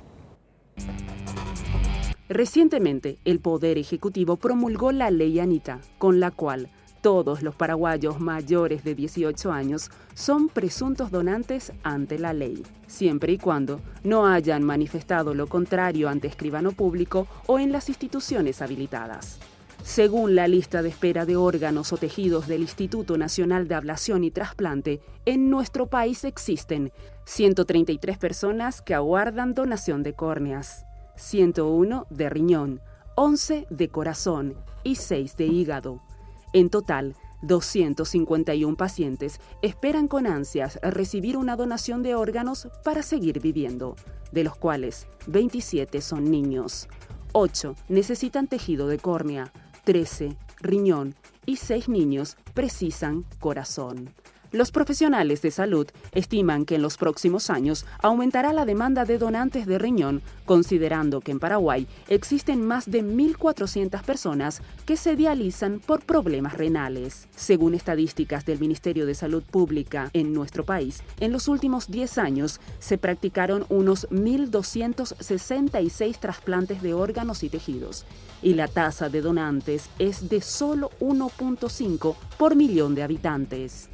Recientemente, el Poder Ejecutivo promulgó la ley Anita, con la cual todos los paraguayos mayores de 18 años son presuntos donantes ante la ley, siempre y cuando no hayan manifestado lo contrario ante escribano público o en las instituciones habilitadas. Según la lista de espera de órganos o tejidos del Instituto Nacional de Ablación y Trasplante, en nuestro país existen 133 personas que aguardan donación de córneas, 101 de riñón, 11 de corazón y 6 de hígado. En total, 251 pacientes esperan con ansias recibir una donación de órganos para seguir viviendo, de los cuales 27 son niños, 8 necesitan tejido de córnea, 13 riñón y 6 niños precisan corazón. Los profesionales de salud estiman que en los próximos años aumentará la demanda de donantes de riñón, considerando que en Paraguay existen más de 1.400 personas que se dializan por problemas renales. Según estadísticas del Ministerio de Salud Pública en nuestro país, en los últimos 10 años se practicaron unos 1.266 trasplantes de órganos y tejidos, y la tasa de donantes es de solo 1.5 por millón de habitantes.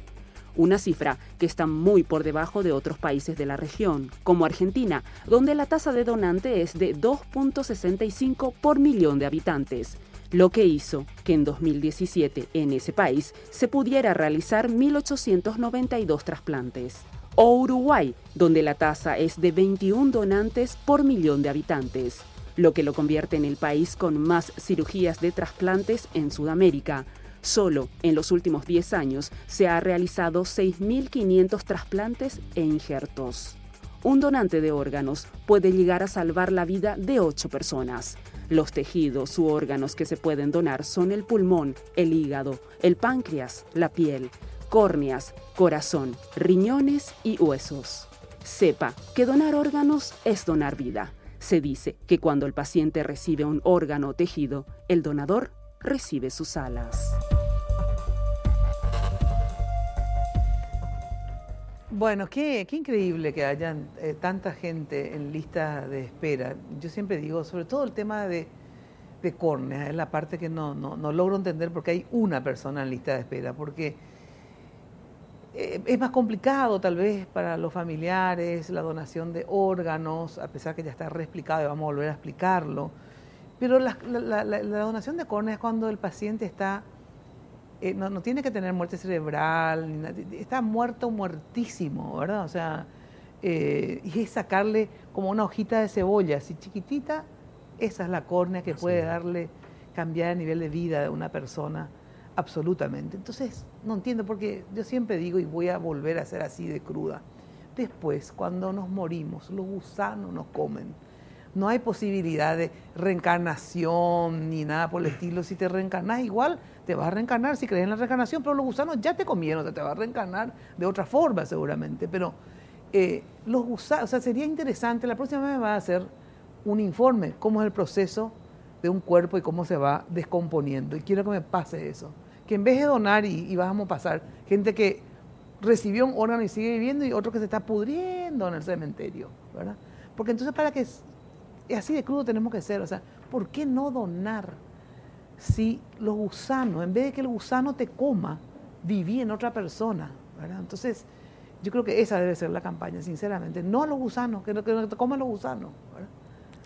Una cifra que está muy por debajo de otros países de la región, como Argentina, donde la tasa de donante es de 2.65 por millón de habitantes, lo que hizo que en 2017 en ese país se pudiera realizar 1.892 trasplantes. O Uruguay, donde la tasa es de 21 donantes por millón de habitantes, lo que lo convierte en el país con más cirugías de trasplantes en Sudamérica. Solo en los últimos 10 años se ha realizado 6.500 trasplantes e injertos. Un donante de órganos puede llegar a salvar la vida de 8 personas. Los tejidos u órganos que se pueden donar son el pulmón, el hígado, el páncreas, la piel, córneas, corazón, riñones y huesos. Sepa que donar órganos es donar vida. Se dice que cuando el paciente recibe un órgano o tejido, el donador recibe sus alas. Bueno, qué increíble que hayan tanta gente en lista de espera. Yo siempre digo, sobre todo el tema de córneas, es la parte que no logro entender porque hay una persona en lista de espera, porque es más complicado tal vez para los familiares la donación de órganos, a pesar que ya está reexplicado y vamos a volver a explicarlo. Pero la donación de córnea es cuando el paciente está, no tiene que tener muerte cerebral, ni nada, está muerto, muertísimo, ¿verdad? O sea, y es sacarle como una hojita de cebolla, así chiquitita, esa es la córnea que puede cambiar el nivel de vida de una persona absolutamente. Entonces, no entiendo porque yo siempre digo, y voy a volver a ser así de cruda, después, cuando nos morimos, los gusanos nos comen. No hay posibilidad de reencarnación ni nada por el estilo. Si te reencarnas igual, te vas a reencarnar si crees en la reencarnación, pero los gusanos ya te comieron, o sea, te vas a reencarnar de otra forma seguramente. Pero los gusanos, o sea, sería interesante, la próxima vez me va a hacer un informe, cómo es el proceso de un cuerpo y cómo se va descomponiendo. Y quiero que me pase eso. Que en vez de donar y vamos a pasar gente que recibió un órgano y sigue viviendo y otro que se está pudriendo en el cementerio, ¿verdad? Porque entonces para que es así de crudo tenemos que ser, o sea, ¿por qué no donar si los gusanos, en vez de que el gusano te coma, viví en otra persona, ¿verdad? Entonces, yo creo que esa debe ser la campaña, sinceramente. No los gusanos, que no te coman los gusanos, ¿verdad?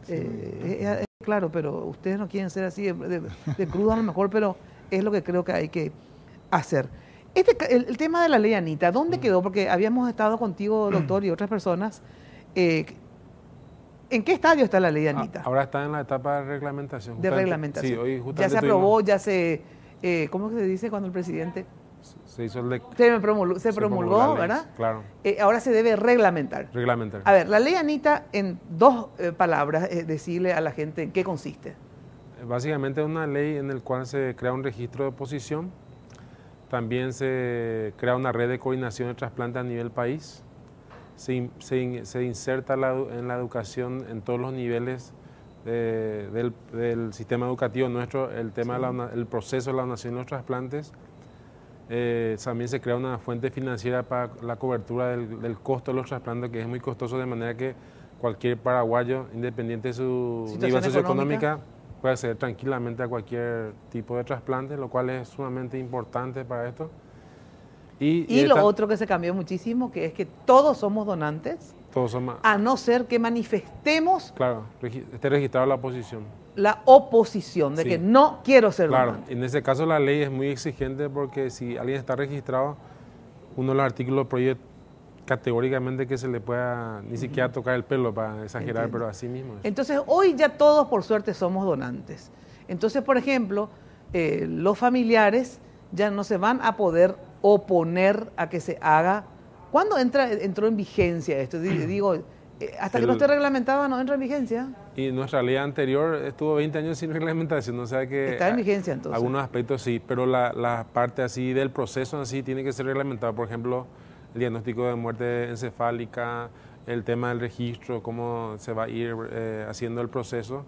Sí. Claro, pero ustedes no quieren ser así de crudo a lo mejor, pero es lo que creo que hay que hacer. El tema de la ley Anita, ¿dónde quedó? Porque habíamos estado contigo, doctor, y otras personas. ¿En qué estadio está la ley Anita? Ahora está en la etapa de reglamentación. De reglamentación. Sí, hoy justamente ya se aprobó, ya se... ¿cómo se dice cuando el presidente...? Se hizo el se promulgó, ¿verdad? Claro. Ahora se debe reglamentar. Reglamentar. A ver, la ley Anita, en dos palabras, decirle a la gente en qué consiste. Básicamente es una ley en la cual se crea un registro de oposición. También se crea una red de coordinación de trasplantes a nivel país. Se inserta en la educación en todos los niveles del sistema educativo nuestro, el tema el proceso de la donación de los trasplantes. También se crea una fuente financiera para la cobertura del costo de los trasplantes, que es muy costoso, de manera que cualquier paraguayo, independiente de su nivel socioeconómica, puede acceder tranquilamente a cualquier tipo de trasplante, lo cual es sumamente importante para esto. Y lo otro que se cambió muchísimo, que es que todos somos donantes, a no ser que manifestemos... Claro, esté registrado la oposición. La oposición, de que no quiero ser donante. Claro, en ese caso la ley es muy exigente porque si alguien está registrado, uno de los artículos prohíbe categóricamente que se le pueda ni siquiera tocar el pelo, para exagerar, pero así mismo es. Entonces, hoy ya todos, por suerte, somos donantes. Entonces, por ejemplo, los familiares ya no se van a poder oponer a que se haga. ¿Cuándo entró en vigencia esto? Digo, hasta que no esté reglamentada no entra en vigencia. Y nuestra ley anterior estuvo 20 años sin reglamentación, o sea que... Está en vigencia entonces. Algunos aspectos sí, pero la parte así del proceso así tiene que ser reglamentada. Por ejemplo, el diagnóstico de muerte encefálica, el tema del registro, cómo se va a ir haciendo el proceso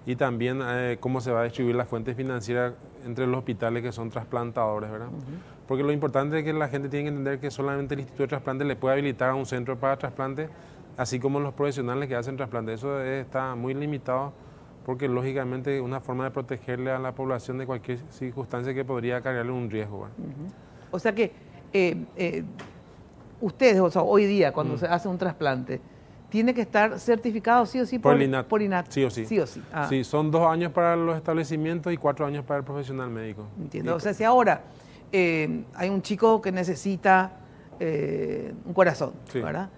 y también cómo se va a distribuir la fuente financiera entre los hospitales que son trasplantadores, ¿verdad? Porque lo importante es que la gente tiene que entender que solamente el Instituto de Trasplante le puede habilitar a un centro para trasplante, así como los profesionales que hacen trasplante. Eso está muy limitado porque lógicamente es una forma de protegerle a la población de cualquier circunstancia que podría cargarle un riesgo, ¿verdad? O sea que ustedes, o sea, hoy día cuando se hace un trasplante, tiene que estar certificado sí o sí por el INAT. Por INAT. Sí o sí. Sí o sí. Sí, son 2 años para los establecimientos y 4 años para el profesional médico. Entiendo. O sea, si ahora hay un chico que necesita un corazón, ¿verdad?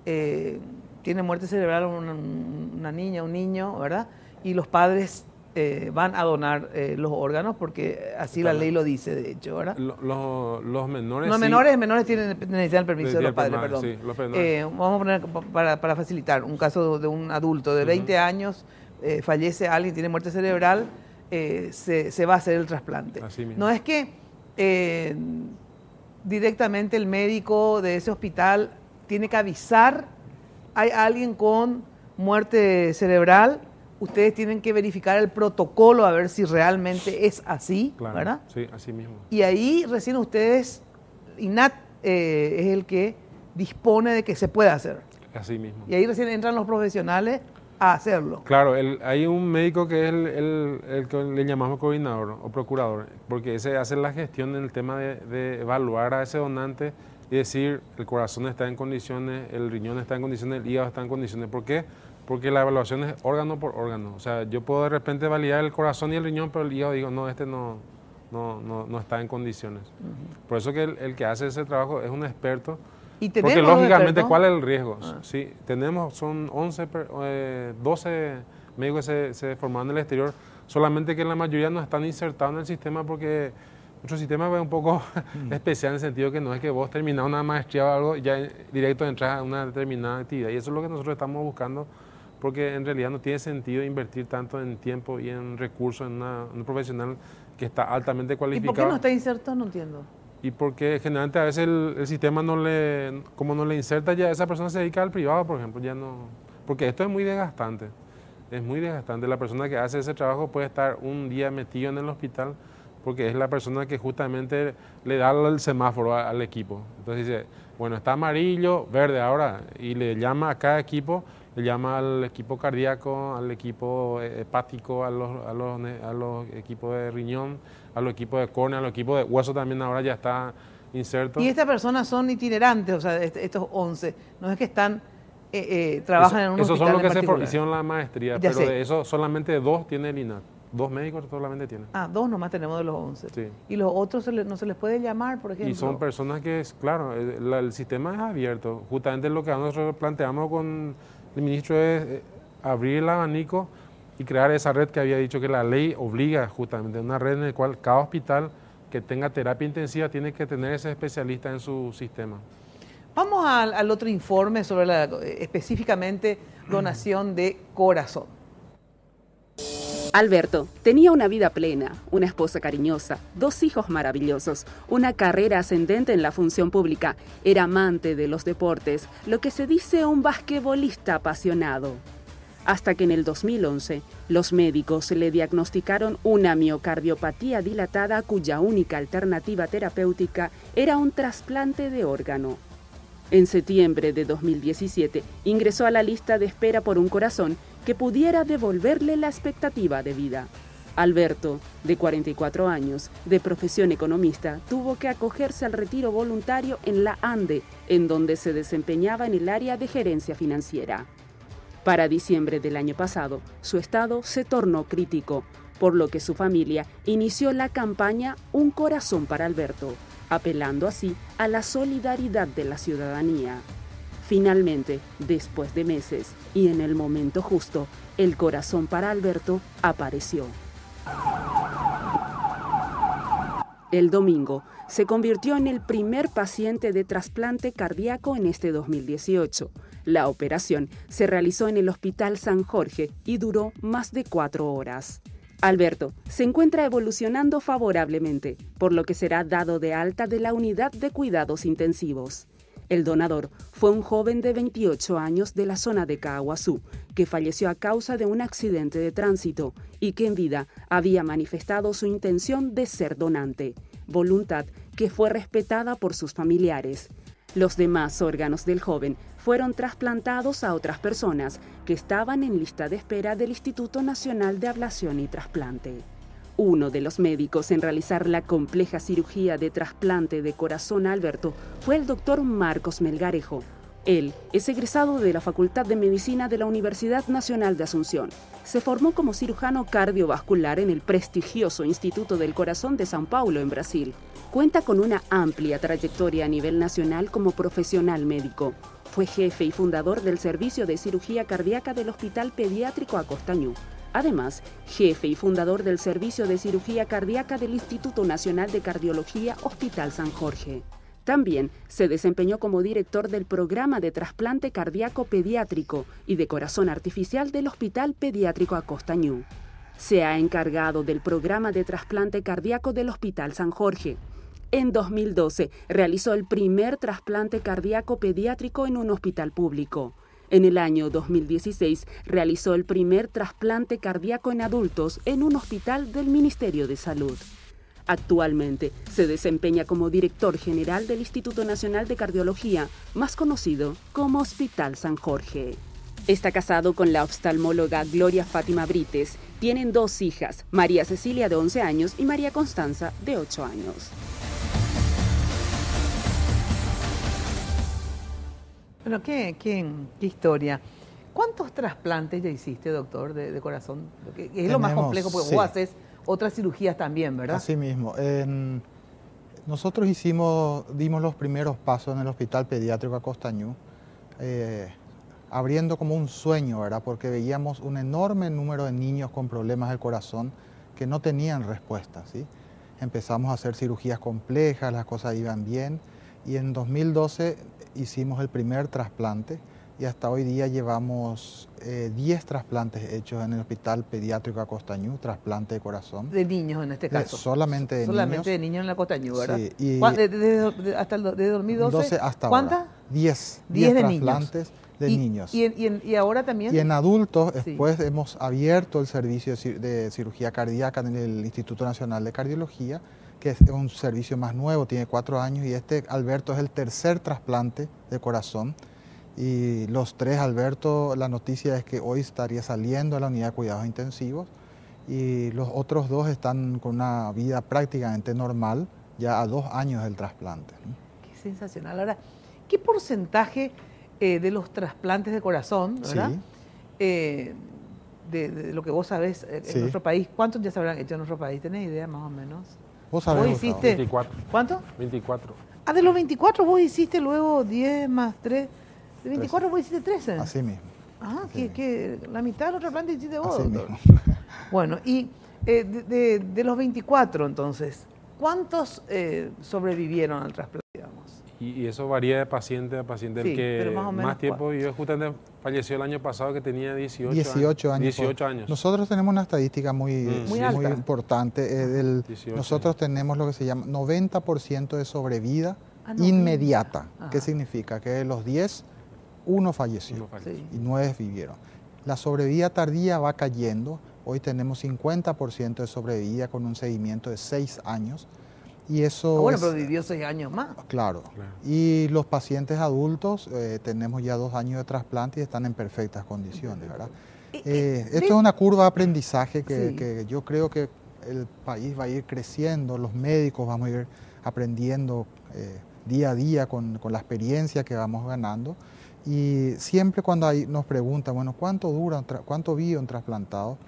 Tiene muerte cerebral una niña, un niño, ¿verdad? Y los padres van a donar los órganos porque así la ley lo dice, de hecho, ¿verdad? Los menores los menores necesitan el permiso de los padres, perdón. Sí, los menores. Vamos a poner, para facilitar, un caso de un adulto de 20 años, fallece alguien, tiene muerte cerebral, se va a hacer el trasplante. Así mismo. No es que directamente el médico de ese hospital tiene que avisar, hay alguien con muerte cerebral, ustedes tienen que verificar el protocolo a ver si realmente es así, claro, ¿verdad? Sí, así mismo. Y ahí recién ustedes, INAT es el que dispone de que se pueda hacer. Así mismo. Y ahí recién entran los profesionales a hacerlo. Claro, hay un médico que es el que le llamamos coordinador o procurador, porque ese hace la gestión en el tema de evaluar a ese donante y decir el corazón está en condiciones, el riñón está en condiciones, el hígado está en condiciones. ¿Por qué? Porque la evaluación es órgano por órgano. O sea, yo puedo de repente validar el corazón y el riñón, pero el hígado digo, no, este no está en condiciones. Por eso que el que hace ese trabajo es un experto. ¿Y tenemos porque lógicamente, ¿cuál es el riesgo? Ah. Sí, son 12 médicos que se formaron en el exterior, solamente que la mayoría no están insertados en el sistema porque nuestro sistema es un poco especial en el sentido que no es que vos terminás una maestría o algo y ya directo entras a una determinada actividad. Y eso es lo que nosotros estamos buscando, porque en realidad no tiene sentido invertir tanto en tiempo y en recursos en un profesional que está altamente cualificado. ¿Y por qué no está inserto? No entiendo. Y porque generalmente a veces el sistema como no le inserta, ya esa persona se dedica al privado, por ejemplo, ya no. Porque esto es muy desgastante. Es muy desgastante. La persona que hace ese trabajo puede estar un día metido en el hospital porque es la persona que justamente le da el semáforo al equipo. Entonces dice, bueno, está amarillo, verde ahora, y le llama a cada equipo Le llama al equipo cardíaco, al equipo hepático, a los equipos de riñón, a los equipos de córnea, a los equipos de hueso también ahora ya está inserto. Y estas personas son itinerantes, o sea, estos 11, no es que están, trabajan en un hospital. Esos son los que se hicieron la maestría, Ya pero sé. de eso solamente 2 tiene el INAC. 2 médicos solamente tienen. 2 nomás tenemos de los 11. Sí. Y los otros no se les puede llamar, por ejemplo. Y son personas que, claro, el sistema es abierto. Justamente lo que nosotros planteamos con el ministro es abrir el abanico y crear esa red que había dicho que la ley obliga justamente, una red en la cual cada hospital que tenga terapia intensiva tiene que tener ese especialista en su sistema. Vamos al otro informe sobre específicamente donación de corazón. Alberto tenía una vida plena, una esposa cariñosa, 2 hijos maravillosos, una carrera ascendente en la función pública, era amante de los deportes, lo que se dice un basquetbolista apasionado. Hasta que en el 2011, los médicos le diagnosticaron una miocardiopatía dilatada cuya única alternativa terapéutica era un trasplante de órgano. En septiembre de 2017, ingresó a la lista de espera por un corazón que pudiera devolverle la expectativa de vida. Alberto, de 44 años, de profesión economista, tuvo que acogerse al retiro voluntario en la ANDE, en donde se desempeñaba en el área de gerencia financiera. Para diciembre del año pasado, su estado se tornó crítico, por lo que su familia inició la campaña Un Corazón para Alberto, apelando así a la solidaridad de la ciudadanía. Finalmente, después de meses y en el momento justo, el corazón para Alberto apareció. El domingo se convirtió en el primer paciente de trasplante cardíaco en este 2018. La operación se realizó en el Hospital San Jorge y duró más de 4 horas. Alberto se encuentra evolucionando favorablemente, por lo que será dado de alta de la unidad de cuidados intensivos. El donador fue un joven de 28 años de la zona de Caaguazú, que falleció a causa de un accidente de tránsito y que en vida había manifestado su intención de ser donante, voluntad que fue respetada por sus familiares. Los demás órganos del joven fueron trasplantados a otras personas que estaban en lista de espera del Instituto Nacional de Ablación y Trasplante. Uno de los médicos en realizar la compleja cirugía de trasplante de corazón a Alberto fue el doctor Marcos Melgarejo. Él es egresado de la Facultad de Medicina de la Universidad Nacional de Asunción. Se formó como cirujano cardiovascular en el prestigioso Instituto del Corazón de São Paulo, en Brasil. Cuenta con una amplia trayectoria a nivel nacional como profesional médico. Fue jefe y fundador del Servicio de Cirugía Cardíaca del Hospital Pediátrico Acostañú. Además, jefe y fundador del Servicio de Cirugía Cardíaca del Instituto Nacional de Cardiología Hospital San Jorge. También se desempeñó como director del Programa de Trasplante Cardíaco Pediátrico y de Corazón Artificial del Hospital Pediátrico Acostañú. Se ha encargado del Programa de Trasplante Cardíaco del Hospital San Jorge. En 2012 realizó el primer trasplante cardíaco pediátrico en un hospital público. En el año 2016 realizó el primer trasplante cardíaco en adultos en un hospital del Ministerio de Salud. Actualmente se desempeña como director general del Instituto Nacional de Cardiología, más conocido como Hospital San Jorge. Está casado con la oftalmóloga Gloria Fátima Brites. Tienen 2 hijas, María Cecilia de 11 años y María Constanza de 8 años. Bueno, qué historia. ¿Cuántos trasplantes ya hiciste, doctor, de corazón? Es lo más complejo, porque sí. Vos haces otras cirugías también, ¿verdad? Así mismo. Nosotros dimos los primeros pasos en el Hospital Pediátrico Acostañú, abriendo como un sueño, ¿verdad? Porque veíamos un enorme número de niños con problemas del corazón que no tenían respuesta, ¿sí? Empezamos a hacer cirugías complejas, las cosas iban bien, y en 2012 hicimos el primer trasplante y hasta hoy día llevamos 10 trasplantes hechos en el Hospital Pediátrico Acostañú, trasplante de corazón. De niños en este caso. Solamente de niños. Solamente de niños en la Acostañú, ¿verdad? Sí. Y ¿Desde 2012? Hasta ¿Cuántas? ahora. 10 de trasplantes de niños. ¿Y ahora también? Y en adultos, Sí. después hemos abierto el servicio de cirugía cardíaca en el Instituto Nacional de Cardiología, que es un servicio más nuevo, tiene 4 años, y Alberto es el tercer trasplante de corazón. Y los 3, Alberto, la noticia es que hoy estaría saliendo a la unidad de cuidados intensivos y los otros 2 están con una vida prácticamente normal, ya a 2 años del trasplante. Qué sensacional. Ahora, ¿qué porcentaje de los trasplantes de corazón, ¿verdad? Sí. De lo que vos sabés en nuestro país, ¿cuántos ya se habrán hecho en nuestro país? ¿Tenés idea más o menos? ¿Vos sabés, ¿Vos Gustavo? hiciste? 24. ¿Cuánto? 24. Ah, de los 24 vos hiciste luego 10 más 3. De 24 vos hiciste 13. Así mismo. Ah, Así que la mitad del trasplante hiciste vos. Así doctor. mismo. Bueno, y de los 24 entonces, ¿cuántos sobrevivieron al trasplante, digamos? Y eso varía de paciente a paciente. Sí, El que pero más o menos tiempo vivió, justamente falleció el año pasado, que tenía 18 años. 18 años. Nosotros tenemos una estadística muy alta. importante. 18 nosotros tenemos lo que se llama 90% de sobrevida Ah, no, inmediata. Ajá. ¿Qué significa? Que de los 10, 1 falleció Uno falleció. Sí. y 9 vivieron. La sobrevida tardía va cayendo. Hoy tenemos 50% de sobrevida con un seguimiento de 6 años. Y eso Bueno, es, pero vivió 6 años más. claro. Claro. Y los pacientes adultos, tenemos ya 2 años de trasplante y están en perfectas condiciones, ¿verdad? Esto es una curva de aprendizaje que yo creo que el país va a ir creciendo, los médicos vamos a ir aprendiendo día a día con la experiencia que vamos ganando. Y siempre cuando nos preguntan, bueno, ¿cuánto vive un trasplantado?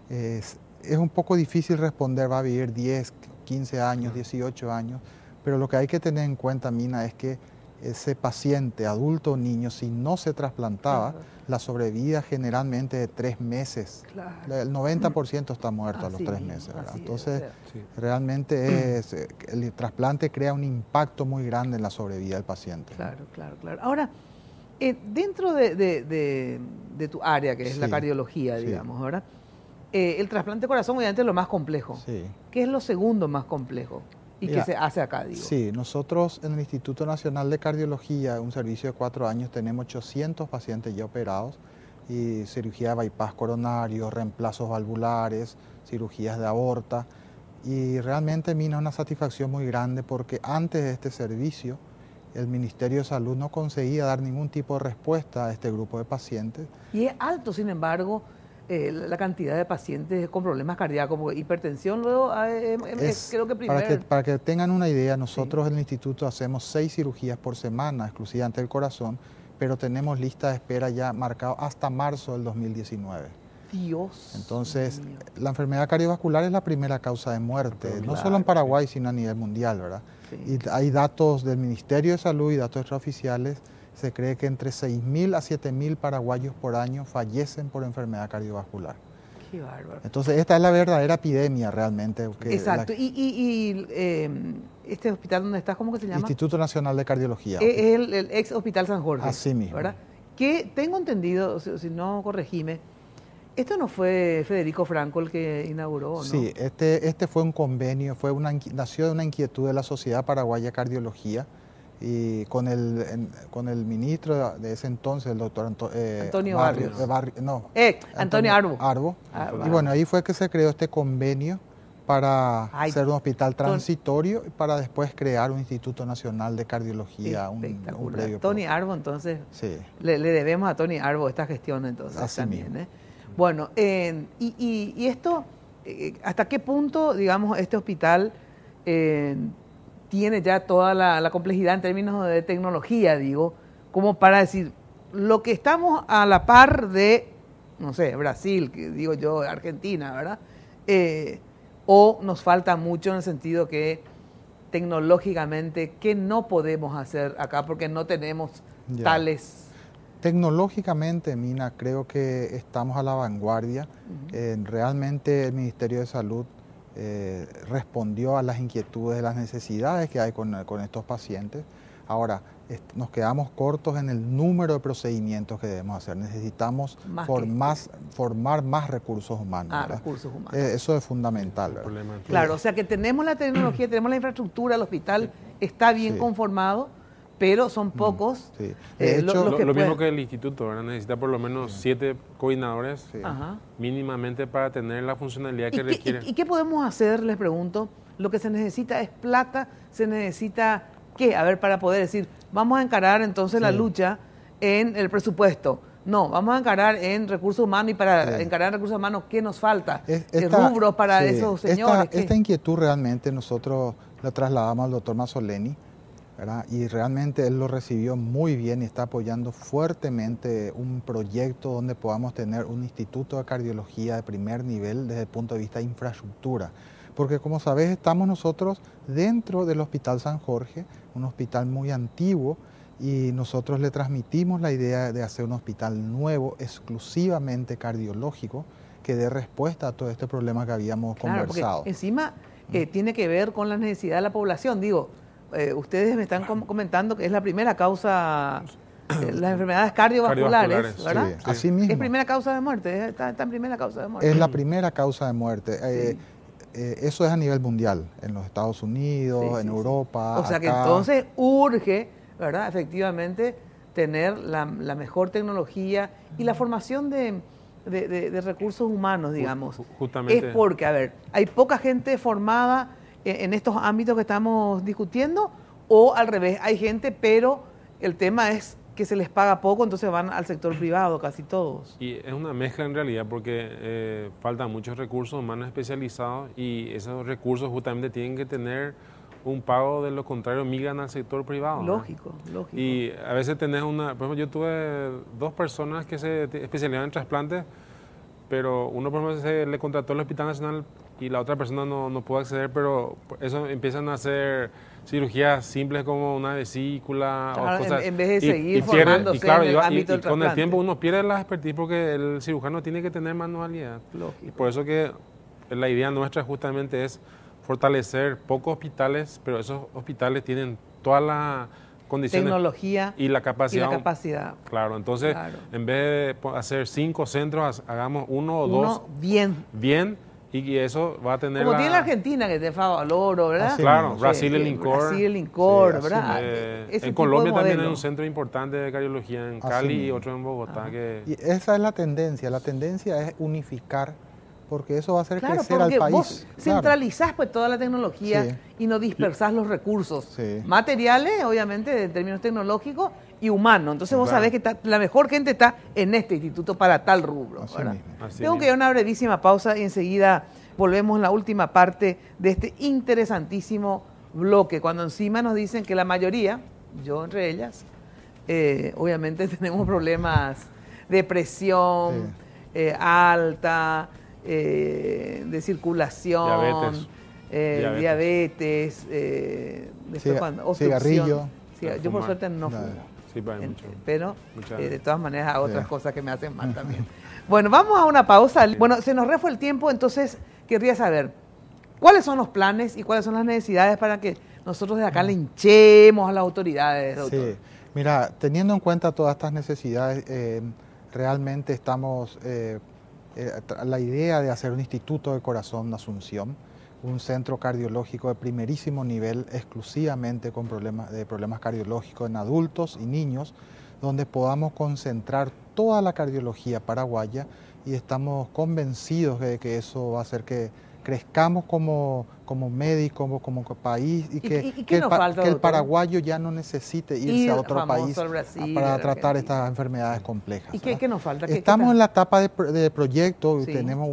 Es un poco difícil responder, va a vivir 10, 15 años, 18 años, pero lo que hay que tener en cuenta, Mina, es que ese paciente, adulto o niño, si no se trasplantaba, la sobrevida generalmente de 3 meses. Claro. El 90% está muerto a los Así 3 mismo, meses, ¿verdad? así Entonces, debe Sí. realmente el trasplante crea un impacto muy grande en la sobrevida del paciente. Claro. Ahora, dentro de tu área, que es la Sí, cardiología, sí. digamos, ¿verdad? El trasplante de corazón obviamente es lo más complejo. Sí. ¿Qué es lo segundo más complejo? ¿Y Mira, qué se hace acá, digo? Sí, nosotros en el Instituto Nacional de Cardiología, un servicio de 4 años, tenemos 800 pacientes ya operados y cirugía de bypass coronario, reemplazos valvulares, cirugías de aorta. Y realmente, Mina, es una satisfacción muy grande porque antes de este servicio, el Ministerio de Salud no conseguía dar ningún tipo de respuesta a este grupo de pacientes. Y es alto, sin embargo, la cantidad de pacientes con problemas cardíacos, porque hipertensión luego creo que primero... Para que tengan una idea, nosotros en el instituto hacemos 6 cirugías por semana, exclusivamente del corazón, pero tenemos lista de espera ya marcado hasta marzo del 2019. Dios. Entonces, mío. la enfermedad cardiovascular es la primera causa de muerte, Pero no claro, solo en Paraguay, sino a nivel mundial, ¿verdad? Sí. Y hay datos del Ministerio de Salud y datos extraoficiales. Se cree que entre 6.000 a 7.000 paraguayos por año fallecen por enfermedad cardiovascular. Qué bárbaro. Entonces, esta es la verdadera epidemia realmente. Exacto. Y este hospital donde estás, ¿cómo que se llama? Instituto Nacional de Cardiología. Es el ex Hospital San Jorge. Así mismo. ¿Verdad? Que tengo entendido, si no corregime, esto no fue Federico Franco el que inauguró, ¿no? Sí, este fue un convenio, nació de una inquietud de la Sociedad Paraguaya de Cardiología y con el ministro de ese entonces, el doctor Antonio Barrios. Antonio Arbo. Y bueno, ahí fue que se creó este convenio para hacer un hospital transitorio y para después crear un Instituto Nacional de Cardiología, un predio. Tony Arbo, entonces, sí. le debemos a Tony Arbo esta gestión, entonces, así también. Mismo. Bueno, y esto, ¿hasta qué punto, digamos, este hospital tiene ya toda la complejidad en términos de tecnología, digo, como para decir, lo que estamos a la par de, no sé, Brasil, que digo yo, Argentina, ¿verdad? O nos falta mucho en el sentido que tecnológicamente, ¿qué no podemos hacer acá porque no tenemos tales... Tecnológicamente, Mina, creo que estamos a la vanguardia. Realmente el Ministerio de Salud respondió a las inquietudes, las necesidades que hay con estos pacientes. Ahora, nos quedamos cortos en el número de procedimientos que debemos hacer. Necesitamos formar más recursos humanos. Recursos humanos. Eso es fundamental. Claro, o sea que tenemos la tecnología, tenemos la infraestructura, el hospital está bien conformado, pero son pocos. Sí. De hecho, lo mismo que el instituto, ¿verdad? Necesita por lo menos 7 coordinadores mínimamente para tener la funcionalidad que requiere. ¿Y qué podemos hacer? Les pregunto. Lo que se necesita es plata, se necesita ¿qué? A ver, para poder decir, vamos a encarar entonces la lucha en el presupuesto. No, vamos a encarar en recursos humanos y para encarar en recursos humanos, ¿qué nos falta? ¿Rubros para esos señores? Esta inquietud realmente nosotros la trasladamos al doctor Mazzoleni, ¿verdad? Y realmente él lo recibió muy bien y está apoyando fuertemente un proyecto donde podamos tener un instituto de cardiología de primer nivel desde el punto de vista de infraestructura. Porque como sabes, estamos nosotros dentro del Hospital San Jorge, un hospital muy antiguo, y nosotros le transmitimos la idea de hacer un hospital nuevo, exclusivamente cardiológico, que dé respuesta a todo este problema que habíamos conversado. Porque encima tiene que ver con la necesidad de la población. Digo, ustedes me están comentando que es la primera causa, las enfermedades cardiovasculares, ¿verdad? Sí, así mismo. Es primera causa de muerte, está en primera causa de muerte. Es la primera causa de muerte. Eso es a nivel mundial, en los Estados Unidos, en Europa. O sea que entonces urge, ¿verdad? Efectivamente, tener la mejor tecnología y la formación de recursos humanos, digamos. Justamente. Es porque, a ver, hay poca gente formada en estos ámbitos que estamos discutiendo, o al revés, hay gente, pero el tema es que se les paga poco, entonces van al sector privado casi todos. Y es una mezcla en realidad porque faltan muchos recursos humanos especializados y esos recursos justamente tienen que tener un pago, de lo contrario migran al sector privado. Lógico, lógico. Y a veces tenés por ejemplo, yo tuve 2 personas que se especializaban en trasplantes, pero uno por ejemplo se le contrató al Hospital Nacional y la otra persona no pudo acceder, pero eso empiezan a hacer cirugías simples como una vesícula o cosas. En vez de seguir formándose en el ámbito del trasplante. Con el tiempo uno pierde la expertise porque el cirujano tiene que tener manualidad. Lógico. Y por eso que la idea nuestra justamente es fortalecer pocos hospitales, pero esos hospitales tienen toda la condiciones, tecnología y la capacidad. Claro, entonces en vez de hacer 5 centros, hagamos 1 o 2 bien, y eso va a tener como tiene la Argentina, que te fa valor, ¿verdad? Claro, Brasil el INCOR. ¿verdad? En Colombia también hay un centro importante de cardiología en Cali y otro en Bogotá. Y esa es la tendencia es unificar, porque eso va a hacer crecer al país. Vos centralizás pues toda la tecnología y no dispersás los recursos materiales, obviamente, en términos tecnológicos, y humanos. Entonces vos sabés que la mejor gente está en este instituto para tal rubro. Tengo que ir a una brevísima pausa y enseguida volvemos en la última parte de este interesantísimo bloque, cuando encima nos dicen que la mayoría, yo entre ellas, obviamente tenemos problemas de presión alta, de circulación, diabetes, cigarrillo. Yo por suerte no fumo, pero de todas maneras hago otras cosas que me hacen mal también. Bueno, vamos a una pausa. Bueno, se nos refue el tiempo, entonces querría saber cuáles son los planes y cuáles son las necesidades para que nosotros de acá le hinchemos a las autoridades, doctor. Sí, mira, teniendo en cuenta todas estas necesidades, realmente estamos... la idea de hacer un instituto de corazón de Asunción, un centro cardiológico de primerísimo nivel, exclusivamente con problemas cardiológicos en adultos y niños, donde podamos concentrar toda la cardiología paraguaya, y estamos convencidos de que eso va a hacer que crezcamos como médicos, como país, y que el paraguayo ya no necesite irse a otro país para tratar estas enfermedades complejas. ¿Y qué nos falta? Estamos en la etapa de proyecto, tenemos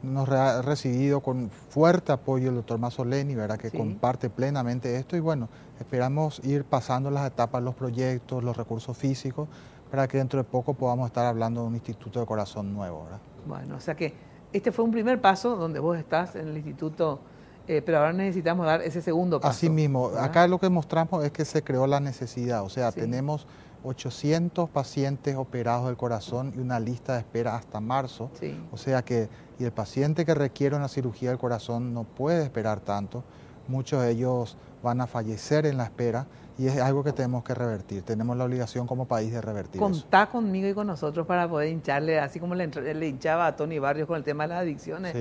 nos ha recibido con fuerte apoyo el doctor Mazzoleni, ¿verdad? Que comparte plenamente esto, y bueno, esperamos ir pasando las etapas, los proyectos, los recursos físicos, para que dentro de poco podamos estar hablando de un instituto de corazón nuevo, ¿verdad? Bueno, o sea que este fue un primer paso donde vos estás en el instituto, pero ahora necesitamos dar ese segundo paso. Así mismo, ¿verdad? Acá lo que mostramos es que se creó la necesidad, o sea, tenemos 800 pacientes operados del corazón y una lista de espera hasta marzo, o sea que y el paciente que requiere una cirugía del corazón no puede esperar tanto, muchos de ellos van a fallecer en la espera, y es algo que tenemos que revertir. Tenemos la obligación como país de revertir eso. Contá conmigo y con nosotros para poder hincharle, así como le hinchaba a Tony Barrios con el tema de las adicciones.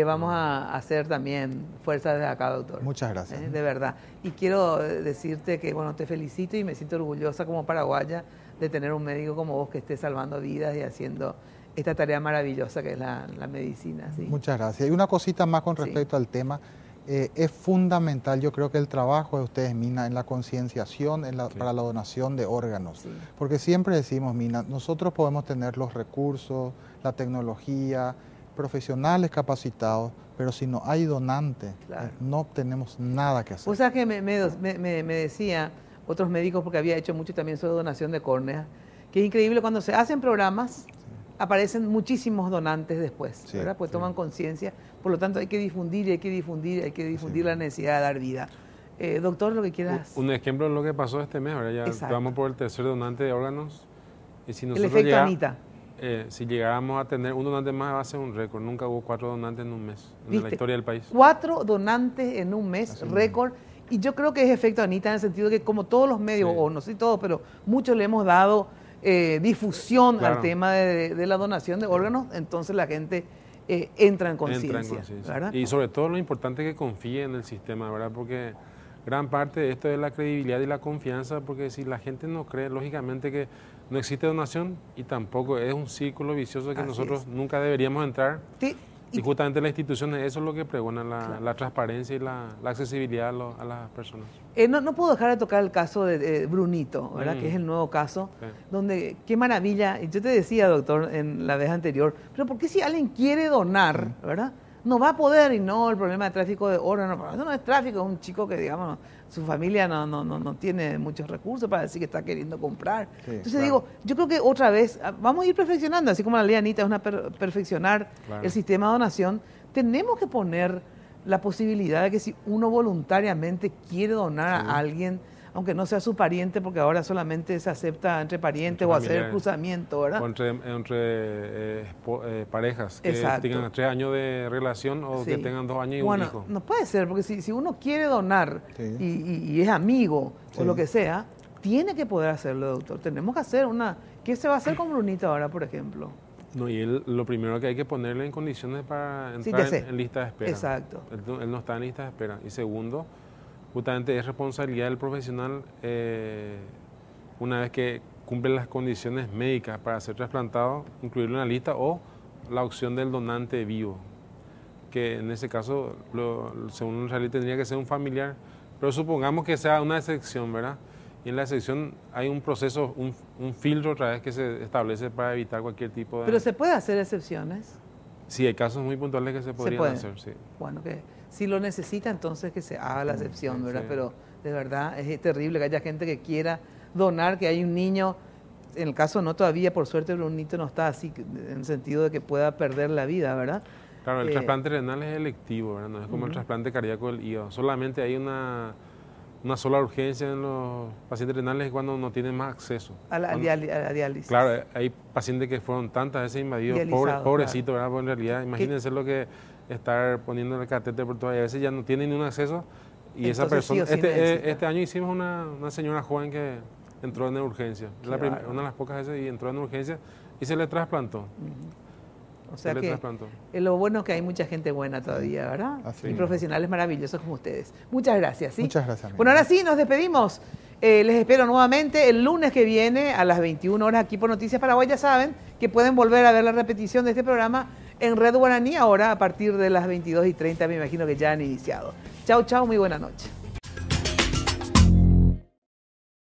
Vamos a hacer también fuerza desde acá, doctor. Muchas gracias. De verdad. Y quiero decirte que, bueno, te felicito y me siento orgullosa como paraguaya de tener un médico como vos que esté salvando vidas y haciendo esta tarea maravillosa que es la medicina. Muchas gracias. Y una cosita más con respecto al tema, es fundamental, yo creo que el trabajo de ustedes, Mina, en la concienciación para la donación de órganos. Sí. Porque siempre decimos, Mina, nosotros podemos tener los recursos, la tecnología, profesionales capacitados, pero si no hay donante, no tenemos nada que hacer. O sea que me decía otros médicos, porque había hecho mucho también sobre donación de córneas, que es increíble cuando se hacen programas, aparecen muchísimos donantes después, ¿verdad? Pues toman conciencia, por lo tanto hay que difundir, la necesidad de dar vida. Doctor, lo que quieras. Un ejemplo de lo que pasó este mes, ¿verdad? Ya vamos por el tercer donante de órganos. Y si el efecto Anita. Si llegáramos a tener un donante más va a ser un récord. Nunca hubo 4 donantes en un mes en la historia del país. 4 donantes en un mes, récord. Y yo creo que es efecto Anita en el sentido de que como todos los medios, o no sé todos, pero muchos le hemos dado difusión al tema de la donación de órganos, entonces la gente entra en conciencia. Y sobre todo lo importante es que confíe en el sistema, ¿verdad? Porque gran parte de esto es la credibilidad y la confianza, porque si la gente no cree, lógicamente que no existe donación y tampoco es un círculo vicioso que nosotros nunca deberíamos entrar. Sí. Y justamente las instituciones, eso es lo que pregona, la transparencia y la accesibilidad a las personas. No puedo dejar de tocar el caso de Brunito, ¿verdad? Que es el nuevo caso, donde qué maravilla. Y yo te decía, doctor, en la vez anterior, pero ¿por qué si alguien quiere donar, verdad? No va a poder, y no el problema de tráfico de órganos, eso no es tráfico, es un chico que, digamos, su familia no tiene muchos recursos para decir que está queriendo comprar. Entonces digo, yo creo que otra vez, vamos a ir perfeccionando, así como la ley Anita es una perfeccionar el sistema de donación, tenemos que poner la posibilidad de que si uno voluntariamente quiere donar a alguien, aunque no sea su pariente, porque ahora solamente se acepta entre parientes o hacer el cruzamiento, ¿verdad? O entre parejas que tengan 3 años de relación o que tengan 2 años y un hijo. No puede ser, porque si uno quiere donar y es amigo o lo que sea, tiene que poder hacerlo, doctor. Tenemos que hacer ¿Qué se va a hacer con Brunito ahora, por ejemplo? No, y lo primero que hay que ponerle en condiciones para entrar en lista de espera. Exacto. Él no está en lista de espera. Y segundo, justamente es responsabilidad del profesional, una vez que cumple las condiciones médicas para ser trasplantado, incluirlo en la lista o la opción del donante vivo, que en ese caso, según la ley, tendría que ser un familiar, pero supongamos que sea una excepción, ¿verdad? Y en la excepción hay un proceso, un filtro otra vez que se establece para evitar cualquier tipo de... ¿Pero se puede hacer excepciones? Sí, hay casos muy puntuales que se podrían hacer, sí. Bueno, que si lo necesita, entonces que se haga la excepción, ¿verdad? Sí. Pero de verdad es terrible que haya gente que quiera donar, que hay un niño, en el caso no todavía, por suerte Brunito no está así, en el sentido de que pueda perder la vida, ¿verdad? Claro, el trasplante renal es electivo, ¿verdad? No es como el trasplante cardíaco del hígado. Solamente hay una sola urgencia en los pacientes renales cuando no tienen más acceso. A la diálisis. Claro, hay pacientes que fueron tantas veces invadidos, pobrecitos, ¿verdad? Porque en realidad, imagínense lo que estar poniendo el catéter por todas, y a veces ya no tienen ni un acceso. Y entonces, esa persona, este año hicimos una señora joven que entró en urgencia, una de las pocas veces, y entró en urgencia y se le trasplantó. O sea que lo bueno es que hay mucha gente buena todavía, ¿verdad? Y profesionales maravillosos como ustedes. Muchas gracias. ¿Sí? Muchas gracias. Bueno, ahora sí, nos despedimos. Les espero nuevamente el lunes que viene a las 21 horas aquí por Noticias Paraguay. Ya saben que pueden volver a ver la repetición de este programa en Red Guaraní ahora a partir de las 22:30, me imagino que ya han iniciado. Chau, chau, muy buena noche.